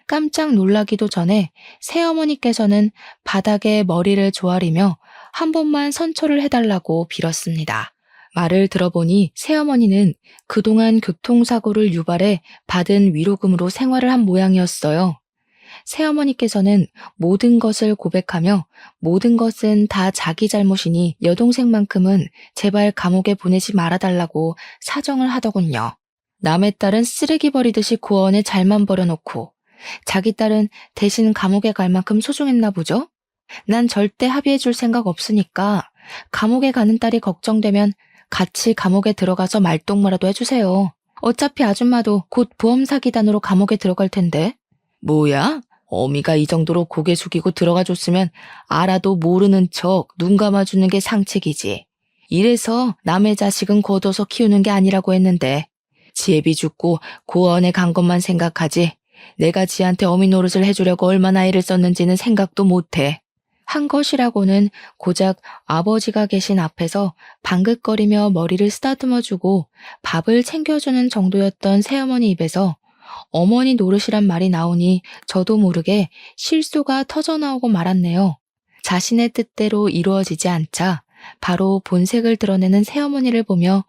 깜짝 놀라기도 전에 새어머니께서는 바닥에 머리를 조아리며 한 번만 선처를 해달라고 빌었습니다. 말을 들어보니 새어머니는 그동안 교통사고를 유발해 받은 위로금으로 생활을 한 모양이었어요. 새어머니께서는 모든 것을 고백하며 모든 것은 다 자기 잘못이니 여동생만큼은 제발 감옥에 보내지 말아달라고 사정을 하더군요. 남의 딸은 쓰레기 버리듯이 고아원에 잘만 버려놓고 자기 딸은 대신 감옥에 갈 만큼 소중했나 보죠? 난 절대 합의해줄 생각 없으니까 감옥에 가는 딸이 걱정되면 같이 감옥에 들어가서 말동무라도 해주세요. 어차피 아줌마도 곧 보험사기단으로 감옥에 들어갈 텐데. 뭐야? 어미가 이 정도로 고개 숙이고 들어가줬으면 알아도 모르는 척 눈 감아주는 게 상책이지. 이래서 남의 자식은 거둬서 키우는 게 아니라고 했는데 지혜비 죽고 고아원에 간 것만 생각하지 내가 지한테 어미 노릇을 해주려고 얼마나 애를 썼는지는 생각도 못해. 한 것이라고는 고작 아버지가 계신 앞에서 방긋거리며 머리를 쓰다듬어주고 밥을 챙겨주는 정도였던 새어머니 입에서 어머니 노릇이란 말이 나오니 저도 모르게 실소가 터져나오고 말았네요. 자신의 뜻대로 이루어지지 않자 바로 본색을 드러내는 새어머니를 보며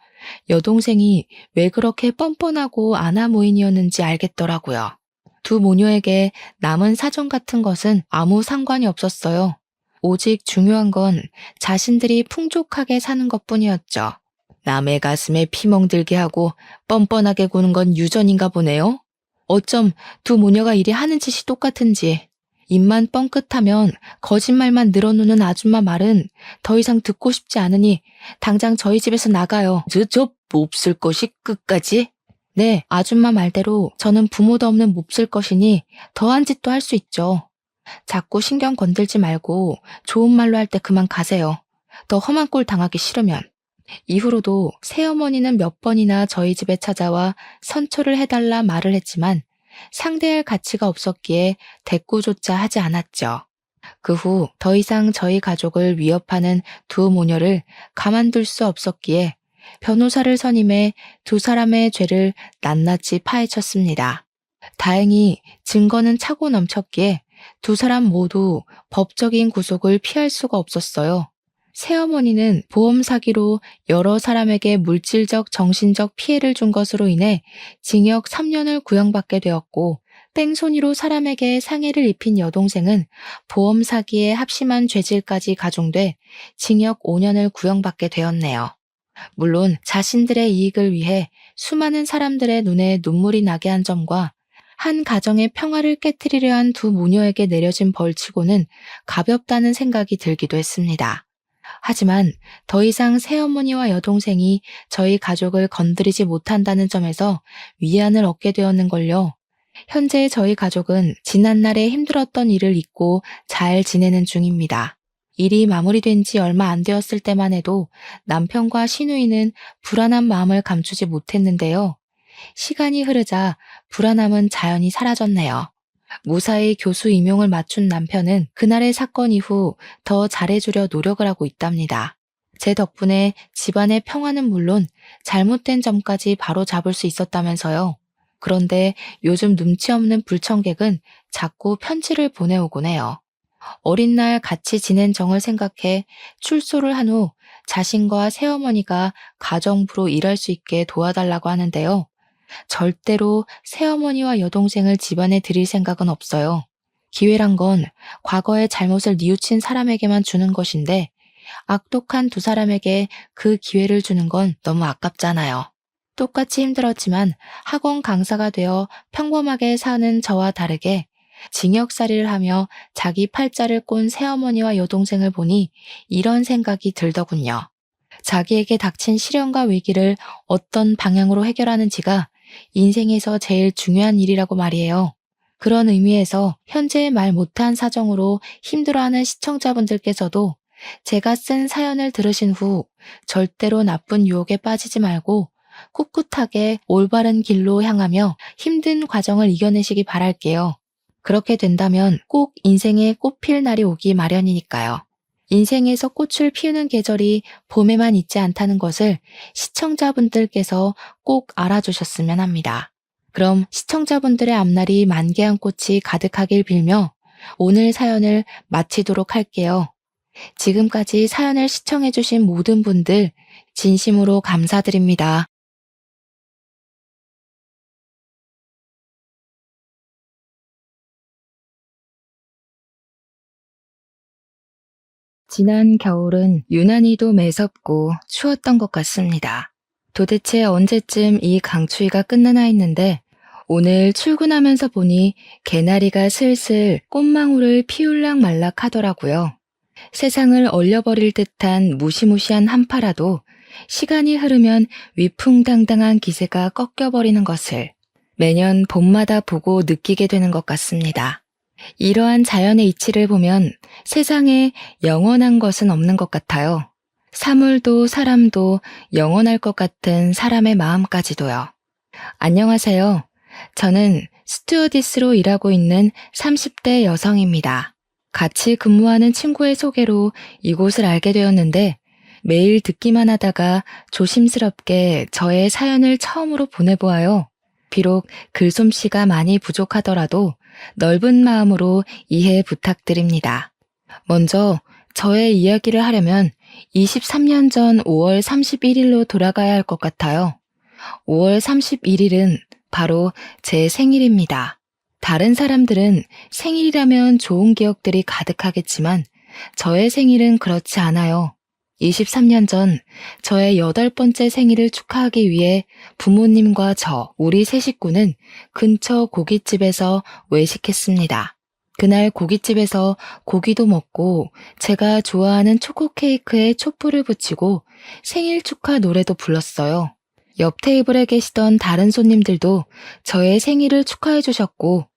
여동생이 왜 그렇게 뻔뻔하고 아나무인이었는지 알겠더라고요. 두 모녀에게 남은 사정 같은 것은 아무 상관이 없었어요. 오직 중요한 건 자신들이 풍족하게 사는 것뿐이었죠. 남의 가슴에 피멍들게 하고 뻔뻔하게 구는 건 유전인가 보네요. 어쩜 두 모녀가 이리 하는 짓이 똑같은지. 입만 뻥끗하면 거짓말만 늘어놓는 아줌마 말은 더 이상 듣고 싶지 않으니 당장 저희 집에서 나가요. 저 몹쓸 것이 끝까지? 네, 아줌마 말대로 저는 부모도 없는 몹쓸 것이니 더한 짓도 할 수 있죠. 자꾸 신경 건들지 말고 좋은 말로 할 때 그만 가세요. 더 험한 꼴 당하기 싫으면. 이후로도 새어머니는 몇 번이나 저희 집에 찾아와 선처를 해달라 말을 했지만 상대할 가치가 없었기에 대꾸조차 하지 않았죠. 그 후 더 이상 저희 가족을 위협하는 두 모녀를 가만둘 수 없었기에 변호사를 선임해 두 사람의 죄를 낱낱이 파헤쳤습니다. 다행히 증거는 차고 넘쳤기에 두 사람 모두 법적인 구속을 피할 수가 없었어요. 새어머니는 보험 사기로 여러 사람에게 물질적, 정신적 피해를 준 것으로 인해 징역 3년을 구형받게 되었고, 뺑소니로 사람에게 상해를 입힌 여동생은 보험 사기에 합심한 죄질까지 가중돼 징역 5년을 구형받게 되었네요. 물론 자신들의 이익을 위해 수많은 사람들의 눈에 눈물이 나게 한 점과 한 가정의 평화를 깨트리려 한 두 모녀에게 내려진 벌치고는 가볍다는 생각이 들기도 했습니다. 하지만 더 이상 새어머니와 여동생이 저희 가족을 건드리지 못한다는 점에서 위안을 얻게 되었는걸요. 현재 저희 가족은 지난날에 힘들었던 일을 잊고 잘 지내는 중입니다. 일이 마무리된 지 얼마 안 되었을 때만 해도 남편과 시누이는 불안한 마음을 감추지 못했는데요. 시간이 흐르자 불안함은 자연히 사라졌네요. 무사히 교수 임용을 맞춘 남편은 그날의 사건 이후 더 잘해주려 노력을 하고 있답니다. 제 덕분에 집안의 평화는 물론 잘못된 점까지 바로 잡을 수 있었다면서요. 그런데 요즘 눈치 없는 불청객은 자꾸 편지를 보내오곤 해요. 어린 날 같이 지낸 정을 생각해 출소를 한 후 자신과 새어머니가 가정부로 일할 수 있게 도와달라고 하는데요. 절대로 새어머니와 여동생을 집안에 들일 생각은 없어요. 기회란 건 과거의 잘못을 뉘우친 사람에게만 주는 것인데 악독한 두 사람에게 그 기회를 주는 건 너무 아깝잖아요. 똑같이 힘들었지만 학원 강사가 되어 평범하게 사는 저와 다르게 징역살이를 하며 자기 팔자를 꼰 새어머니와 여동생을 보니 이런 생각이 들더군요. 자기에게 닥친 시련과 위기를 어떤 방향으로 해결하는지가 인생에서 제일 중요한 일이라고 말이에요. 그런 의미에서 현재 말 못한 사정으로 힘들어하는 시청자분들께서도 제가 쓴 사연을 들으신 후 절대로 나쁜 유혹에 빠지지 말고 꿋꿋하게 올바른 길로 향하며 힘든 과정을 이겨내시기 바랄게요. 그렇게 된다면 꼭 인생에 꽃 필 날이 오기 마련이니까요. 인생에서 꽃을 피우는 계절이 봄에만 있지 않다는 것을 시청자분들께서 꼭 알아주셨으면 합니다. 그럼 시청자분들의 앞날이 만개한 꽃이 가득하길 빌며 오늘 사연을 마치도록 할게요. 지금까지 사연을 시청해주신 모든 분들 진심으로 감사드립니다. 지난 겨울은 유난히도 매섭고 추웠던 것 같습니다. 도대체 언제쯤 이 강추위가 끝나나 했는데 오늘 출근하면서 보니 개나리가 슬슬 꽃망울을 피울락 말락 하더라고요. 세상을 얼려버릴 듯한 무시무시한 한파라도 시간이 흐르면 위풍당당한 기세가 꺾여버리는 것을 매년 봄마다 보고 느끼게 되는 것 같습니다. 이러한 자연의 이치를 보면 세상에 영원한 것은 없는 것 같아요. 사물도 사람도 영원할 것 같은 사람의 마음까지도요. 안녕하세요. 저는 스튜어디스로 일하고 있는 30대 여성입니다. 같이 근무하는 친구의 소개로 이곳을 알게 되었는데 매일 듣기만 하다가 조심스럽게 저의 사연을 처음으로 보내보아요. 비록 글솜씨가 많이 부족하더라도 넓은 마음으로 이해 부탁드립니다. 먼저 저의 이야기를 하려면 23년 전 5월 31일로 돌아가야 할 것 같아요. 5월 31일은 바로 제 생일입니다. 다른 사람들은 생일이라면 좋은 기억들이 가득하겠지만 저의 생일은 그렇지 않아요. 23년 전 저의 8번째 생일을 축하하기 위해 부모님과 우리 세 식구는 근처 고깃집에서 외식했습니다. 그날 고깃집에서 고기도 먹고 제가 좋아하는 초코 케이크에 촛불을 붙이고 생일 축하 노래도 불렀어요. 옆 테이블에 계시던 다른 손님들도 저의 생일을 축하해 주셨고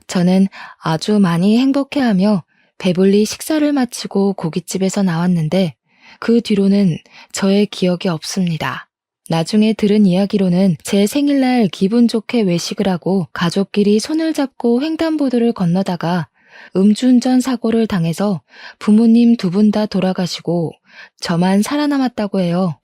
저는 아주 많이 행복해하며 배불리 식사를 마치고 고깃집에서 나왔는데 그 뒤로는 저의 기억이 없습니다. 나중에 들은 이야기로는 제 생일날 기분 좋게 외식을 하고 가족끼리 손을 잡고 횡단보도를 건너다가 음주운전 사고를 당해서 부모님 두 분 다 돌아가시고 저만 살아남았다고 해요.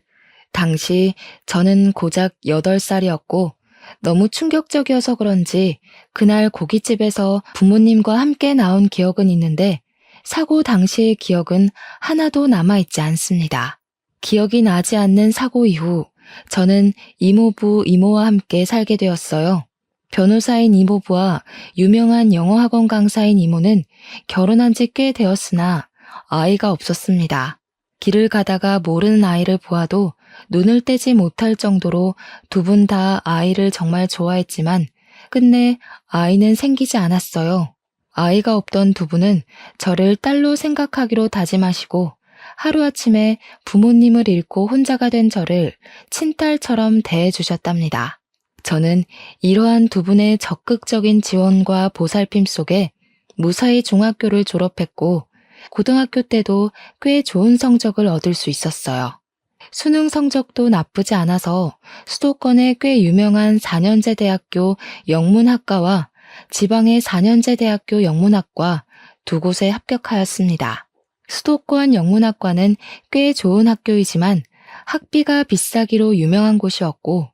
당시 저는 고작 8살이었고 너무 충격적이어서 그런지 그날 고깃집에서 부모님과 함께 나온 기억은 있는데 사고 당시의 기억은 하나도 남아있지 않습니다. 기억이 나지 않는 사고 이후 저는 이모부, 이모와 함께 살게 되었어요. 변호사인 이모부와 유명한 영어학원 강사인 이모는 결혼한 지 꽤 되었으나 아이가 없었습니다. 길을 가다가 모르는 아이를 보아도 눈을 떼지 못할 정도로 두 분 다 아이를 정말 좋아했지만 끝내 아이는 생기지 않았어요. 아이가 없던 두 분은 저를 딸로 생각하기로 다짐하시고 하루아침에 부모님을 잃고 혼자가 된 저를 친딸처럼 대해주셨답니다. 저는 이러한 두 분의 적극적인 지원과 보살핌 속에 무사히 중학교를 졸업했고 고등학교 때도 꽤 좋은 성적을 얻을 수 있었어요. 수능 성적도 나쁘지 않아서 수도권의 꽤 유명한 4년제 대학교 영문학과와 지방의 4년제 대학교 영문학과 두 곳에 합격하였습니다. 수도권 영문학과는 꽤 좋은 학교이지만 학비가 비싸기로 유명한 곳이었고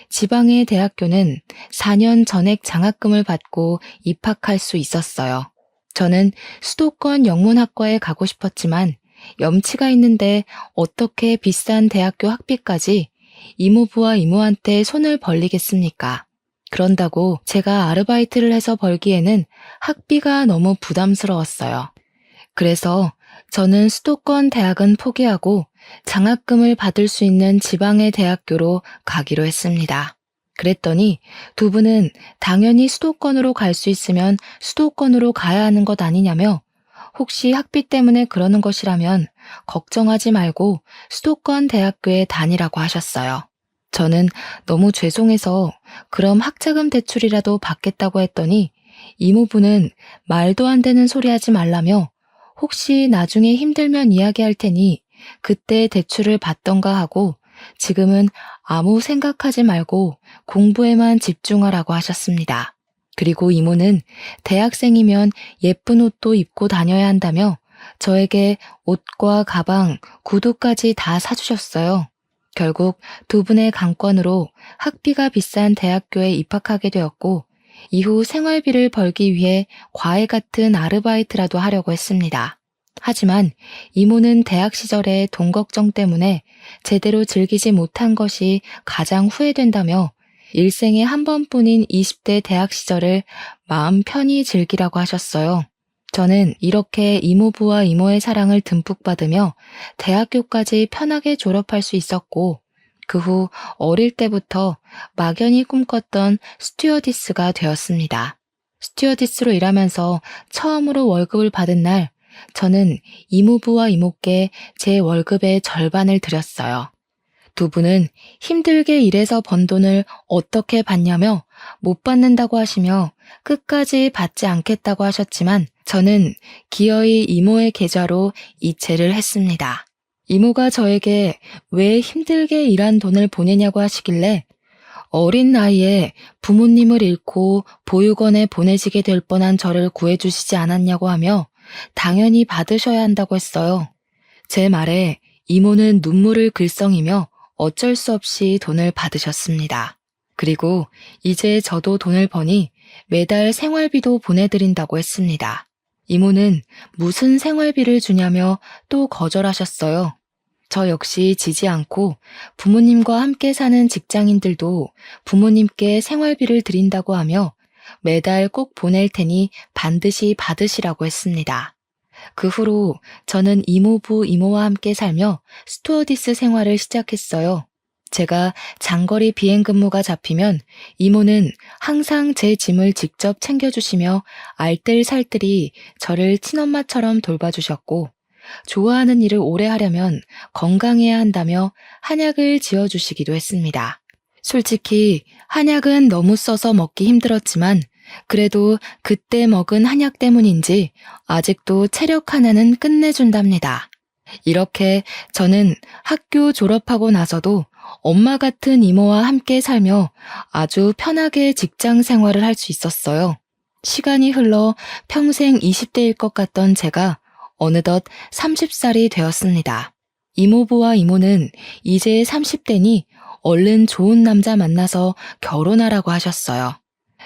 지방의 대학교는 4년 전액 장학금을 받고 입학할 수 있었어요. 저는 수도권 영문학과에 가고 싶었지만 염치가 있는데 어떻게 비싼 대학교 학비까지 이모부와 이모한테 손을 벌리겠습니까? 그런다고 제가 아르바이트를 해서 벌기에는 학비가 너무 부담스러웠어요. 그래서 저는 수도권 대학은 포기하고 장학금을 받을 수 있는 지방의 대학교로 가기로 했습니다. 그랬더니 두 분은 당연히 수도권으로 갈 수 있으면 수도권으로 가야 하는 것 아니냐며 혹시 학비 때문에 그러는 것이라면 걱정하지 말고 수도권 대학교에 다니라고 하셨어요. 저는 너무 죄송해서 그럼 학자금 대출이라도 받겠다고 했더니 이모부는 말도 안 되는 소리 하지 말라며 혹시 나중에 힘들면 이야기할 테니 그때 대출을 받던가 하고 지금은 아무 생각하지 말고 공부에만 집중하라고 하셨습니다. 그리고 이모는 대학생이면 예쁜 옷도 입고 다녀야 한다며 저에게 옷과 가방, 구두까지 다 사주셨어요. 결국 두 분의 강권으로 학비가 비싼 대학교에 입학하게 되었고 이후 생활비를 벌기 위해 과외 같은 아르바이트라도 하려고 했습니다. 하지만 이모는 대학 시절에 돈 걱정 때문에 제대로 즐기지 못한 것이 가장 후회된다며 일생에 한 번뿐인 20대 대학 시절을 마음 편히 즐기라고 하셨어요. 저는 이렇게 이모부와 이모의 사랑을 듬뿍 받으며 대학교까지 편하게 졸업할 수 있었고 그 후 어릴 때부터 막연히 꿈꿨던 스튜어디스가 되었습니다. 스튜어디스로 일하면서 처음으로 월급을 받은 날 저는 이모부와 이모께 제 월급의 절반을 드렸어요. 두 분은 힘들게 일해서 번 돈을 어떻게 받냐며 못 받는다고 하시며 끝까지 받지 않겠다고 하셨지만 저는 기어이 이모의 계좌로 이체를 했습니다. 이모가 저에게 왜 힘들게 일한 돈을 보내냐고 하시길래 어린 나이에 부모님을 잃고 보육원에 보내지게 될 뻔한 저를 구해주시지 않았냐고 하며 당연히 받으셔야 한다고 했어요. 제 말에 이모는 눈물을 글썽이며 어쩔 수 없이 돈을 받으셨습니다. 그리고 이제 저도 돈을 버니 매달 생활비도 보내드린다고 했습니다. 이모는 무슨 생활비를 주냐며 또 거절하셨어요. 저 역시 지지 않고 부모님과 함께 사는 직장인들도 부모님께 생활비를 드린다고 하며 매달 꼭 보낼 테니 반드시 받으시라고 했습니다. 그 후로 저는 이모부, 이모와 함께 살며 스튜어디스 생활을 시작했어요. 제가 장거리 비행 근무가 잡히면 이모는 항상 제 짐을 직접 챙겨주시며 알뜰살뜰히 저를 친엄마처럼 돌봐주셨고 좋아하는 일을 오래 하려면 건강해야 한다며 한약을 지어주시기도 했습니다. 솔직히 한약은 너무 써서 먹기 힘들었지만 그래도 그때 먹은 한약 때문인지 아직도 체력 하나는 끝내준답니다. 이렇게 저는 학교 졸업하고 나서도 엄마 같은 이모와 함께 살며 아주 편하게 직장 생활을 할 수 있었어요. 시간이 흘러 평생 20대일 것 같던 제가 어느덧 30살이 되었습니다. 이모부와 이모는 이제 30대니 얼른 좋은 남자 만나서 결혼하라고 하셨어요.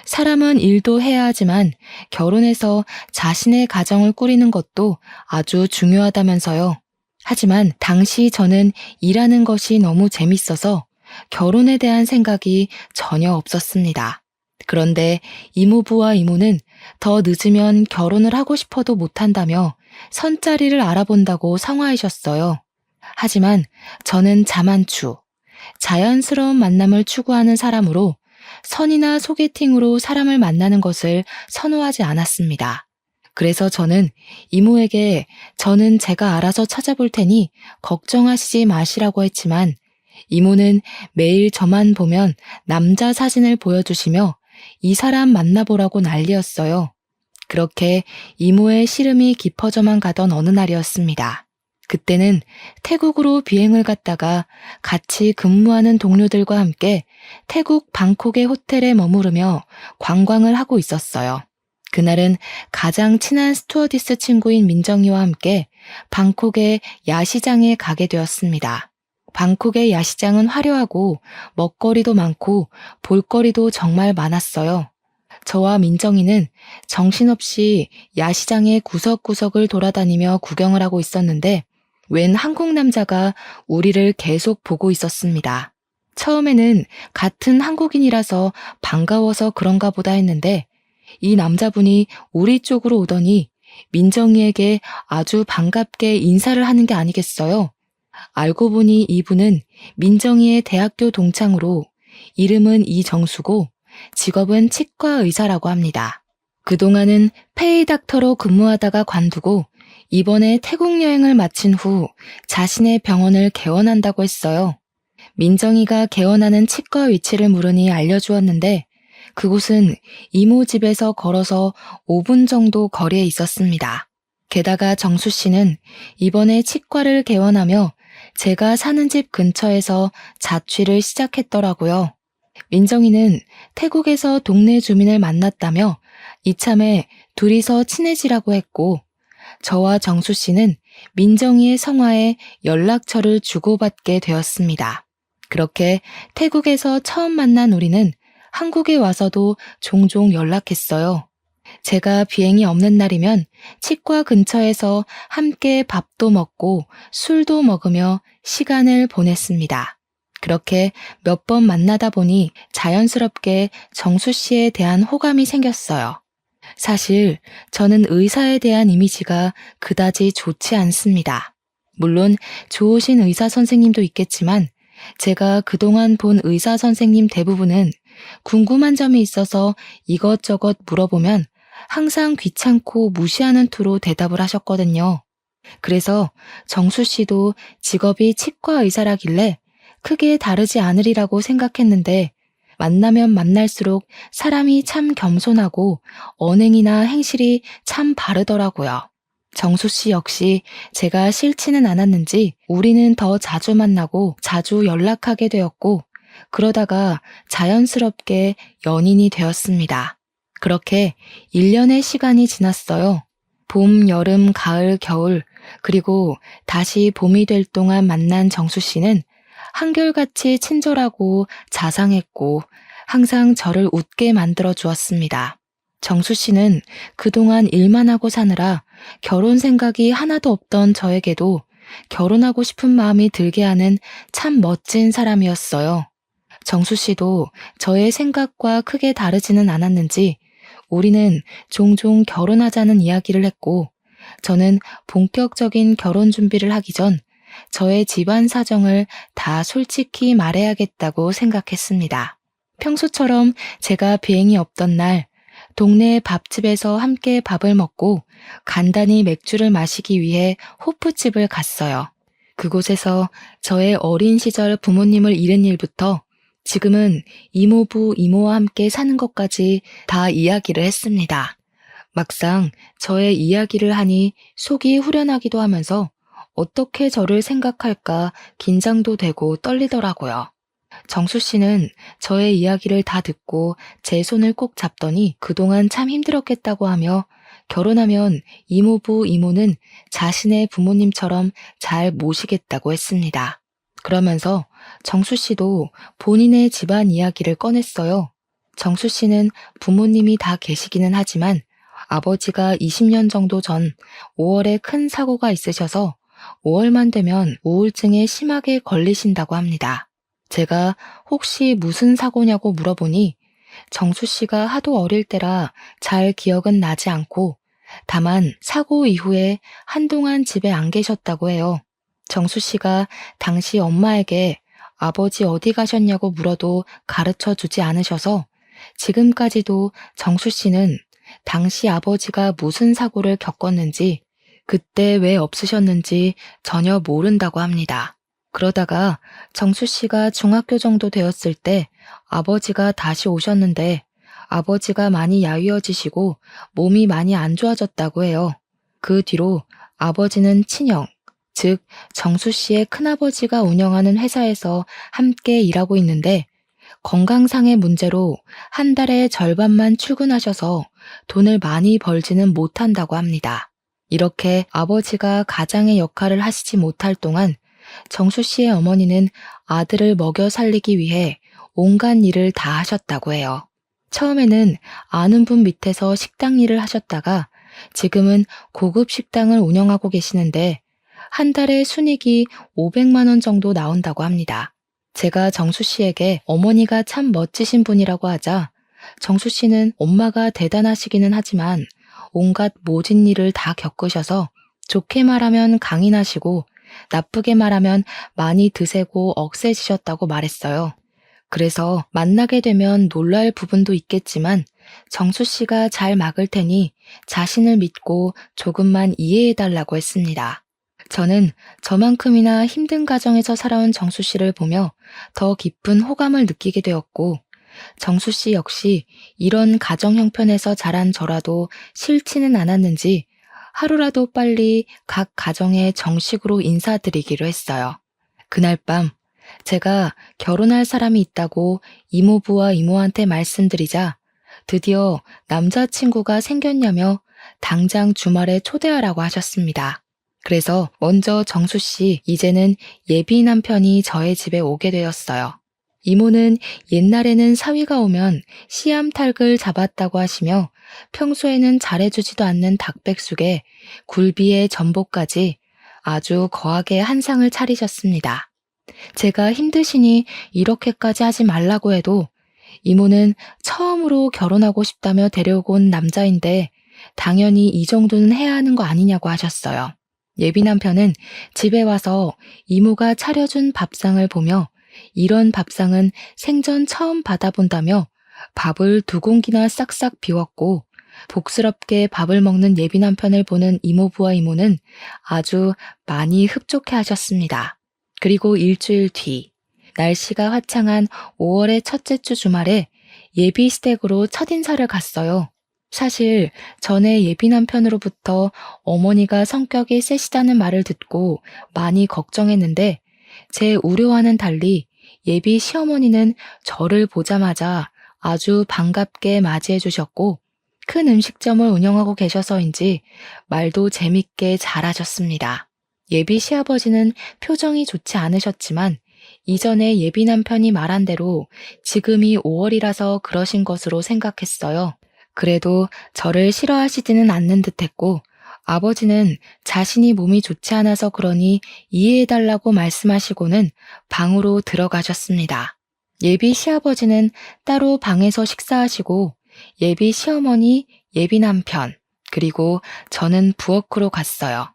사람은 일도 해야 하지만 결혼해서 자신의 가정을 꾸리는 것도 아주 중요하다면서요. 하지만 당시 저는 일하는 것이 너무 재밌어서 결혼에 대한 생각이 전혀 없었습니다. 그런데 이모부와 이모는 더 늦으면 결혼을 하고 싶어도 못한다며 선자리를 알아본다고 성화하셨어요. 하지만 저는 자만추, 자연스러운 만남을 추구하는 사람으로 선이나 소개팅으로 사람을 만나는 것을 선호하지 않았습니다. 그래서 저는 이모에게 저는 제가 알아서 찾아볼 테니 걱정하시지 마시라고 했지만 이모는 매일 저만 보면 남자 사진을 보여주시며 이 사람 만나보라고 난리였어요. 그렇게 이모의 시름이 깊어져만 가던 어느 날이었습니다. 그때는 태국으로 비행을 갔다가 같이 근무하는 동료들과 함께 태국 방콕의 호텔에 머무르며 관광을 하고 있었어요. 그날은 가장 친한 스튜어디스 친구인 민정이와 함께 방콕의 야시장에 가게 되었습니다. 방콕의 야시장은 화려하고 먹거리도 많고 볼거리도 정말 많았어요. 저와 민정이는 정신없이 야시장의 구석구석을 돌아다니며 구경을 하고 있었는데 웬 한국 남자가 우리를 계속 보고 있었습니다. 처음에는 같은 한국인이라서 반가워서 그런가 보다 했는데 이 남자분이 우리 쪽으로 오더니 민정이에게 아주 반갑게 인사를 하는 게 아니겠어요? 알고 보니 이분은 민정이의 대학교 동창으로 이름은 이정수고 직업은 치과 의사라고 합니다. 그동안은 페이닥터로 근무하다가 관두고 이번에 태국 여행을 마친 후 자신의 병원을 개원한다고 했어요. 민정이가 개원하는 치과 위치를 물으니 알려주었는데 그곳은 이모 집에서 걸어서 5분 정도 거리에 있었습니다. 게다가 정수 씨는 이번에 치과를 개원하며 제가 사는 집 근처에서 자취를 시작했더라고요. 민정이는 태국에서 동네 주민을 만났다며 이참에 둘이서 친해지라고 했고 저와 정수 씨는 민정이의 성화에 연락처를 주고받게 되었습니다. 그렇게 태국에서 처음 만난 우리는 한국에 와서도 종종 연락했어요. 제가 비행이 없는 날이면 치과 근처에서 함께 밥도 먹고 술도 먹으며 시간을 보냈습니다. 그렇게 몇 번 만나다 보니 자연스럽게 정수 씨에 대한 호감이 생겼어요. 사실 저는 의사에 대한 이미지가 그다지 좋지 않습니다. 물론 좋으신 의사 선생님도 있겠지만 제가 그동안 본 의사 선생님 대부분은 궁금한 점이 있어서 이것저것 물어보면 항상 귀찮고 무시하는 투로 대답을 하셨거든요. 그래서 정수 씨도 직업이 치과 의사라길래 크게 다르지 않으리라고 생각했는데 만나면 만날수록 사람이 참 겸손하고 언행이나 행실이 참 바르더라고요. 정수 씨 역시 제가 싫지는 않았는지 우리는 더 자주 만나고 자주 연락하게 되었고 그러다가 자연스럽게 연인이 되었습니다. 그렇게 1년의 시간이 지났어요. 봄, 여름, 가을, 겨울 그리고 다시 봄이 될 동안 만난 정수 씨는 한결같이 친절하고 자상했고 항상 저를 웃게 만들어 주었습니다. 정수 씨는 그동안 일만 하고 사느라 결혼 생각이 하나도 없던 저에게도 결혼하고 싶은 마음이 들게 하는 참 멋진 사람이었어요. 정수 씨도 저의 생각과 크게 다르지는 않았는지 우리는 종종 결혼하자는 이야기를 했고 저는 본격적인 결혼 준비를 하기 전 저의 집안 사정을 다 솔직히 말해야겠다고 생각했습니다. 평소처럼 제가 비행이 없던 날 동네 밥집에서 함께 밥을 먹고 간단히 맥주를 마시기 위해 호프집을 갔어요. 그곳에서 저의 어린 시절 부모님을 잃은 일부터 지금은 이모부, 이모와 함께 사는 것까지 다 이야기를 했습니다. 막상 저의 이야기를 하니 속이 후련하기도 하면서 어떻게 저를 생각할까 긴장도 되고 떨리더라고요. 정수 씨는 저의 이야기를 다 듣고 제 손을 꼭 잡더니 그동안 참 힘들었겠다고 하며 결혼하면 이모부, 이모는 자신의 부모님처럼 잘 모시겠다고 했습니다. 그러면서 정수 씨도 본인의 집안 이야기를 꺼냈어요. 정수 씨는 부모님이 다 계시기는 하지만 아버지가 20년 정도 전 5월에 큰 사고가 있으셔서 5월만 되면 우울증에 심하게 걸리신다고 합니다. 제가 혹시 무슨 사고냐고 물어보니 정수 씨가 하도 어릴 때라 잘 기억은 나지 않고 다만 사고 이후에 한동안 집에 안 계셨다고 해요. 정수 씨가 당시 엄마에게 아버지 어디 가셨냐고 물어도 가르쳐 주지 않으셔서 지금까지도 정수 씨는 당시 아버지가 무슨 사고를 겪었는지, 그때 왜 없으셨는지 전혀 모른다고 합니다. 그러다가 정수 씨가 중학교 정도 되었을 때 아버지가 다시 오셨는데 아버지가 많이 야위어지시고 몸이 많이 안 좋아졌다고 해요. 그 뒤로 아버지는 친형, 즉 정수 씨의 큰아버지가 운영하는 회사에서 함께 일하고 있는데 건강상의 문제로 한 달에 절반만 출근하셔서 돈을 많이 벌지는 못한다고 합니다. 이렇게 아버지가 가장의 역할을 하시지 못할 동안 정수 씨의 어머니는 아들을 먹여 살리기 위해 온갖 일을 다 하셨다고 해요. 처음에는 아는 분 밑에서 식당 일을 하셨다가 지금은 고급 식당을 운영하고 계시는데 한 달에 순이익이 500만 원 정도 나온다고 합니다. 제가 정수 씨에게 어머니가 참 멋지신 분이라고 하자 정수 씨는 엄마가 대단하시기는 하지만 온갖 모진 일을 다 겪으셔서 좋게 말하면 강인하시고 나쁘게 말하면 많이 드세고 억세지셨다고 말했어요. 그래서 만나게 되면 놀랄 부분도 있겠지만 정수 씨가 잘 막을 테니 자신을 믿고 조금만 이해해달라고 했습니다. 저는 저만큼이나 힘든 가정에서 살아온 정수 씨를 보며 더 깊은 호감을 느끼게 되었고, 정수 씨 역시 이런 가정 형편에서 자란 저라도 싫지는 않았는지 하루라도 빨리 각 가정에 정식으로 인사드리기로 했어요. 그날 밤 제가 결혼할 사람이 있다고 이모부와 이모한테 말씀드리자 드디어 남자친구가 생겼냐며 당장 주말에 초대하라고 하셨습니다. 그래서 먼저 정수 씨, 이제는 예비 남편이 저의 집에 오게 되었어요. 이모는 옛날에는 사위가 오면 씨암탉을 잡았다고 하시며 평소에는 잘해주지도 않는 닭백숙에 굴비에 전복까지 아주 거하게 한 상을 차리셨습니다. 제가 힘드시니 이렇게까지 하지 말라고 해도 이모는 처음으로 결혼하고 싶다며 데려오고 온 남자인데 당연히 이 정도는 해야 하는 거 아니냐고 하셨어요. 예비 남편은 집에 와서 이모가 차려준 밥상을 보며 이런 밥상은 생전 처음 받아본다며 밥을 2공기나 싹싹 비웠고 복스럽게 밥을 먹는 예비 남편을 보는 이모부와 이모는 아주 많이 흡족해 하셨습니다. 그리고 일주일 뒤, 날씨가 화창한 5월의 첫째 주 주말에 예비 시댁으로 첫인사를 갔어요. 사실 전에 예비 남편으로부터 어머니가 성격이 세시다는 말을 듣고 많이 걱정했는데 제 우려와는 달리 예비 시어머니는 저를 보자마자 아주 반갑게 맞이해 주셨고 큰 음식점을 운영하고 계셔서인지 말도 재밌게 잘하셨습니다. 예비 시아버지는 표정이 좋지 않으셨지만 이전에 예비 남편이 말한 대로 지금이 5월이라서 그러신 것으로 생각했어요. 그래도 저를 싫어하시지는 않는 듯했고 아버지는 자신이 몸이 좋지 않아서 그러니 이해해달라고 말씀하시고는 방으로 들어가셨습니다. 예비 시아버지는 따로 방에서 식사하시고 예비 시어머니, 예비 남편, 그리고 저는 부엌으로 갔어요.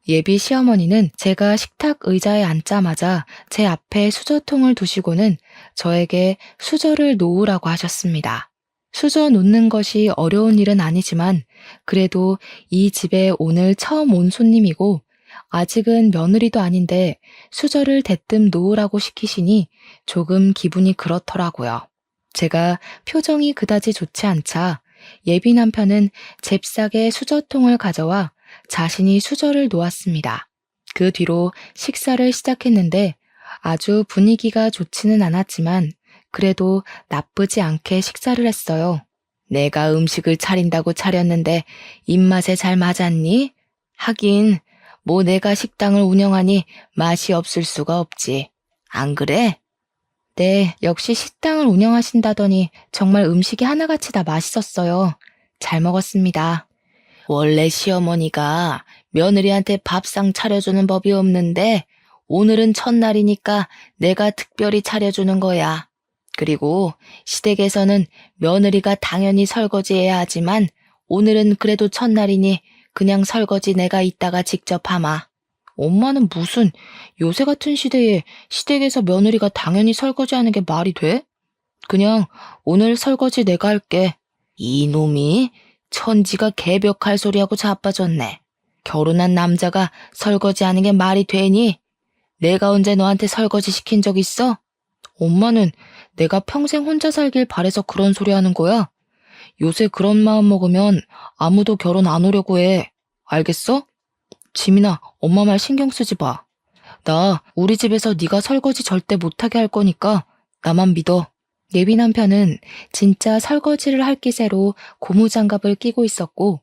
예비 시어머니는 제가 식탁 의자에 앉자마자 제 앞에 수저통을 두시고는 저에게 수저를 놓으라고 하셨습니다. 수저 놓는 것이 어려운 일은 아니지만 그래도 이 집에 오늘 처음 온 손님이고 아직은 며느리도 아닌데 수저를 대뜸 놓으라고 시키시니 조금 기분이 그렇더라고요. 제가 표정이 그다지 좋지 않자 예비 남편은 잽싸게 수저통을 가져와 자신이 수저를 놓았습니다. 그 뒤로 식사를 시작했는데 아주 분위기가 좋지는 않았지만 그래도 나쁘지 않게 식사를 했어요. 내가 음식을 차린다고 차렸는데 입맛에 잘 맞았니? 하긴 뭐 내가 식당을 운영하니 맛이 없을 수가 없지. 안 그래? 네, 역시 식당을 운영하신다더니 정말 음식이 하나같이 다 맛있었어요. 잘 먹었습니다. 원래 시어머니가 며느리한테 밥상 차려주는 법이 없는데 오늘은 첫날이니까 내가 특별히 차려주는 거야. 그리고 시댁에서는 며느리가 당연히 설거지해야 하지만 오늘은 그래도 첫날이니 그냥 설거지 내가 이따가 직접 하마. 엄마는 무슨 요새 같은 시대에 시댁에서 며느리가 당연히 설거지하는 게 말이 돼? 그냥 오늘 설거지 내가 할게. 이놈이 천지가 개벽할 소리하고 자빠졌네. 결혼한 남자가 설거지하는 게 말이 되니? 내가 언제 너한테 설거지 시킨 적 있어? 엄마는 내가 평생 혼자 살길 바래서 그런 소리 하는 거야? 요새 그런 마음 먹으면 아무도 결혼 안 오려고 해. 알겠어? 지민아, 엄마 말 신경 쓰지 마. 나 우리 집에서 네가 설거지 절대 못하게 할 거니까 나만 믿어. 예비 남편은 진짜 설거지를 할 기세로 고무장갑을 끼고 있었고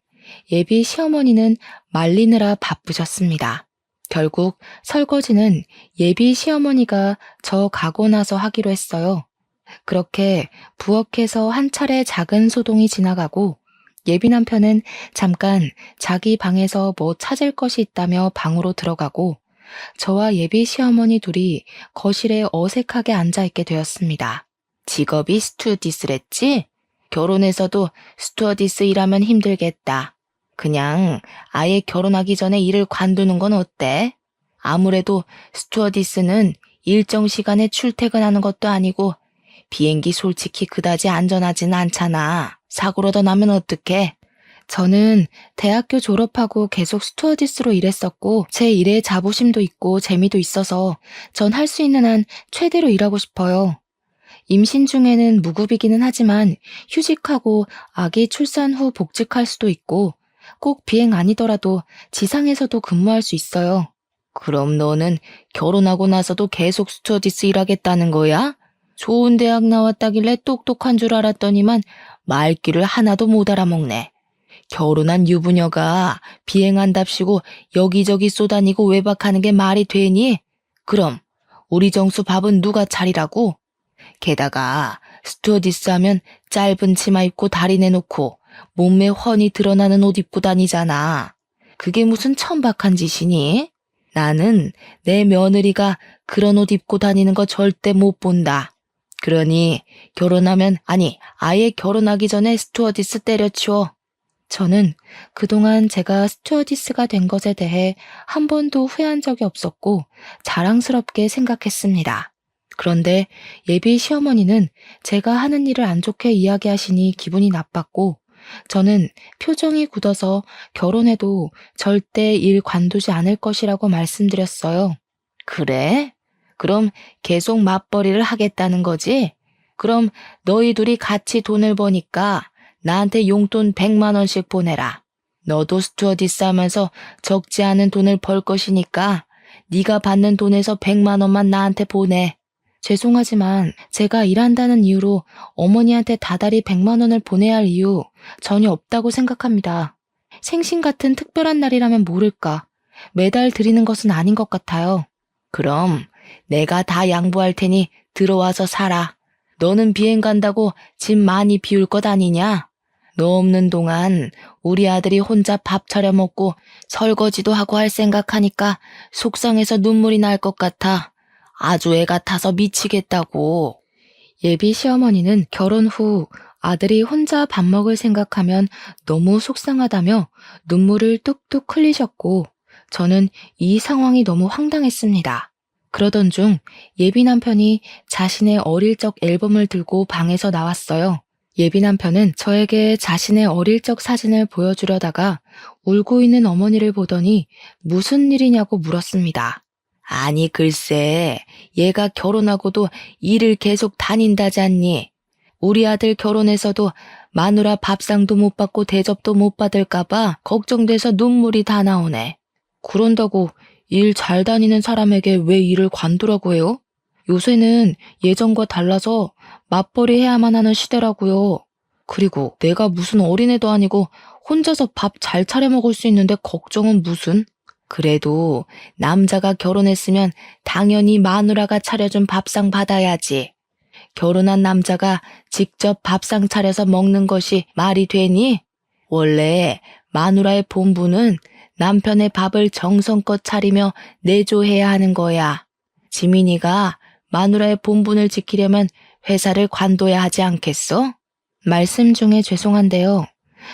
예비 시어머니는 말리느라 바쁘셨습니다. 결국 설거지는 예비 시어머니가 저 가고 나서 하기로 했어요. 그렇게 부엌에서 한 차례 작은 소동이 지나가고 예비 남편은 잠깐 자기 방에서 뭐 찾을 것이 있다며 방으로 들어가고 저와 예비 시어머니 둘이 거실에 어색하게 앉아있게 되었습니다. 직업이 스튜어디스랬지? 결혼해서도 스튜어디스 일하면 힘들겠다. 그냥 아예 결혼하기 전에 일을 관두는 건 어때? 아무래도 스튜어디스는 일정 시간에 출퇴근하는 것도 아니고 비행기 솔직히 그다지 안전하진 않잖아. 사고로 더 나면 어떡해? 저는 대학교 졸업하고 계속 스튜어디스로 일했었고 제 일에 자부심도 있고 재미도 있어서 전 할 수 있는 한 최대로 일하고 싶어요. 임신 중에는 무급이기는 하지만 휴직하고 아기 출산 후 복직할 수도 있고 꼭 비행 아니더라도 지상에서도 근무할 수 있어요. 그럼 너는 결혼하고 나서도 계속 스튜어디스 일하겠다는 거야? 좋은 대학 나왔다길래 똑똑한 줄 알았더니만 말귀를 하나도 못 알아먹네. 결혼한 유부녀가 비행한답시고 여기저기 쏘다니고 외박하는 게 말이 되니? 그럼 우리 정수 밥은 누가 차리라고? 게다가 스튜어디스 하면 짧은 치마 입고 다리 내놓고 몸매 훤히 드러나는 옷 입고 다니잖아. 그게 무슨 천박한 짓이니? 나는 내 며느리가 그런 옷 입고 다니는 거 절대 못 본다. 그러니 결혼하면 아니 아예 결혼하기 전에 스튜어디스 때려치워. 저는 그동안 제가 스튜어디스가 된 것에 대해 한 번도 후회한 적이 없었고 자랑스럽게 생각했습니다. 그런데 예비 시어머니는 제가 하는 일을 안 좋게 이야기하시니 기분이 나빴고 저는 표정이 굳어서 결혼해도 절대 일 관두지 않을 것이라고 말씀드렸어요. 그래? 그럼 계속 맞벌이를 하겠다는 거지? 그럼 너희 둘이 같이 돈을 버니까 나한테 용돈 100만 원씩 보내라. 너도 스튜어디스 하면서 적지 않은 돈을 벌 것이니까 네가 받는 돈에서 100만 원만 나한테 보내. 죄송하지만 제가 일한다는 이유로 어머니한테 다달이 100만 원을 보내야 할 이유 전혀 없다고 생각합니다. 생신 같은 특별한 날이라면 모를까. 매달 드리는 것은 아닌 것 같아요. 그럼 내가 다 양보할 테니 들어와서 살아. 너는 비행 간다고 짐 많이 비울 것 아니냐? 너 없는 동안 우리 아들이 혼자 밥 차려 먹고 설거지도 하고 할 생각하니까 속상해서 눈물이 날 것 같아. 아주 애 같아서 미치겠다고. 예비 시어머니는 결혼 후 아들이 혼자 밥 먹을 생각하면 너무 속상하다며 눈물을 뚝뚝 흘리셨고 저는 이 상황이 너무 황당했습니다. 그러던 중 예비 남편이 자신의 어릴 적 앨범을 들고 방에서 나왔어요. 예비 남편은 저에게 자신의 어릴 적 사진을 보여주려다가 울고 있는 어머니를 보더니 무슨 일이냐고 물었습니다. 아니 글쎄 얘가 결혼하고도 일을 계속 다닌다잖니. 우리 아들 결혼해서도 마누라 밥상도 못 받고 대접도 못 받을까봐 걱정돼서 눈물이 다 나오네. 그런다고 일 잘 다니는 사람에게 왜 일을 관두라고 해요? 요새는 예전과 달라서 맞벌이 해야만 하는 시대라고요. 그리고 내가 무슨 어린애도 아니고 혼자서 밥 잘 차려 먹을 수 있는데 걱정은 무슨? 그래도 남자가 결혼했으면 당연히 마누라가 차려준 밥상 받아야지. 결혼한 남자가 직접 밥상 차려서 먹는 것이 말이 되니? 원래 마누라의 본분은 남편의 밥을 정성껏 차리며 내조해야 하는 거야. 지민이가 마누라의 본분을 지키려면 회사를 관둬야 하지 않겠어? 말씀 중에 죄송한데요.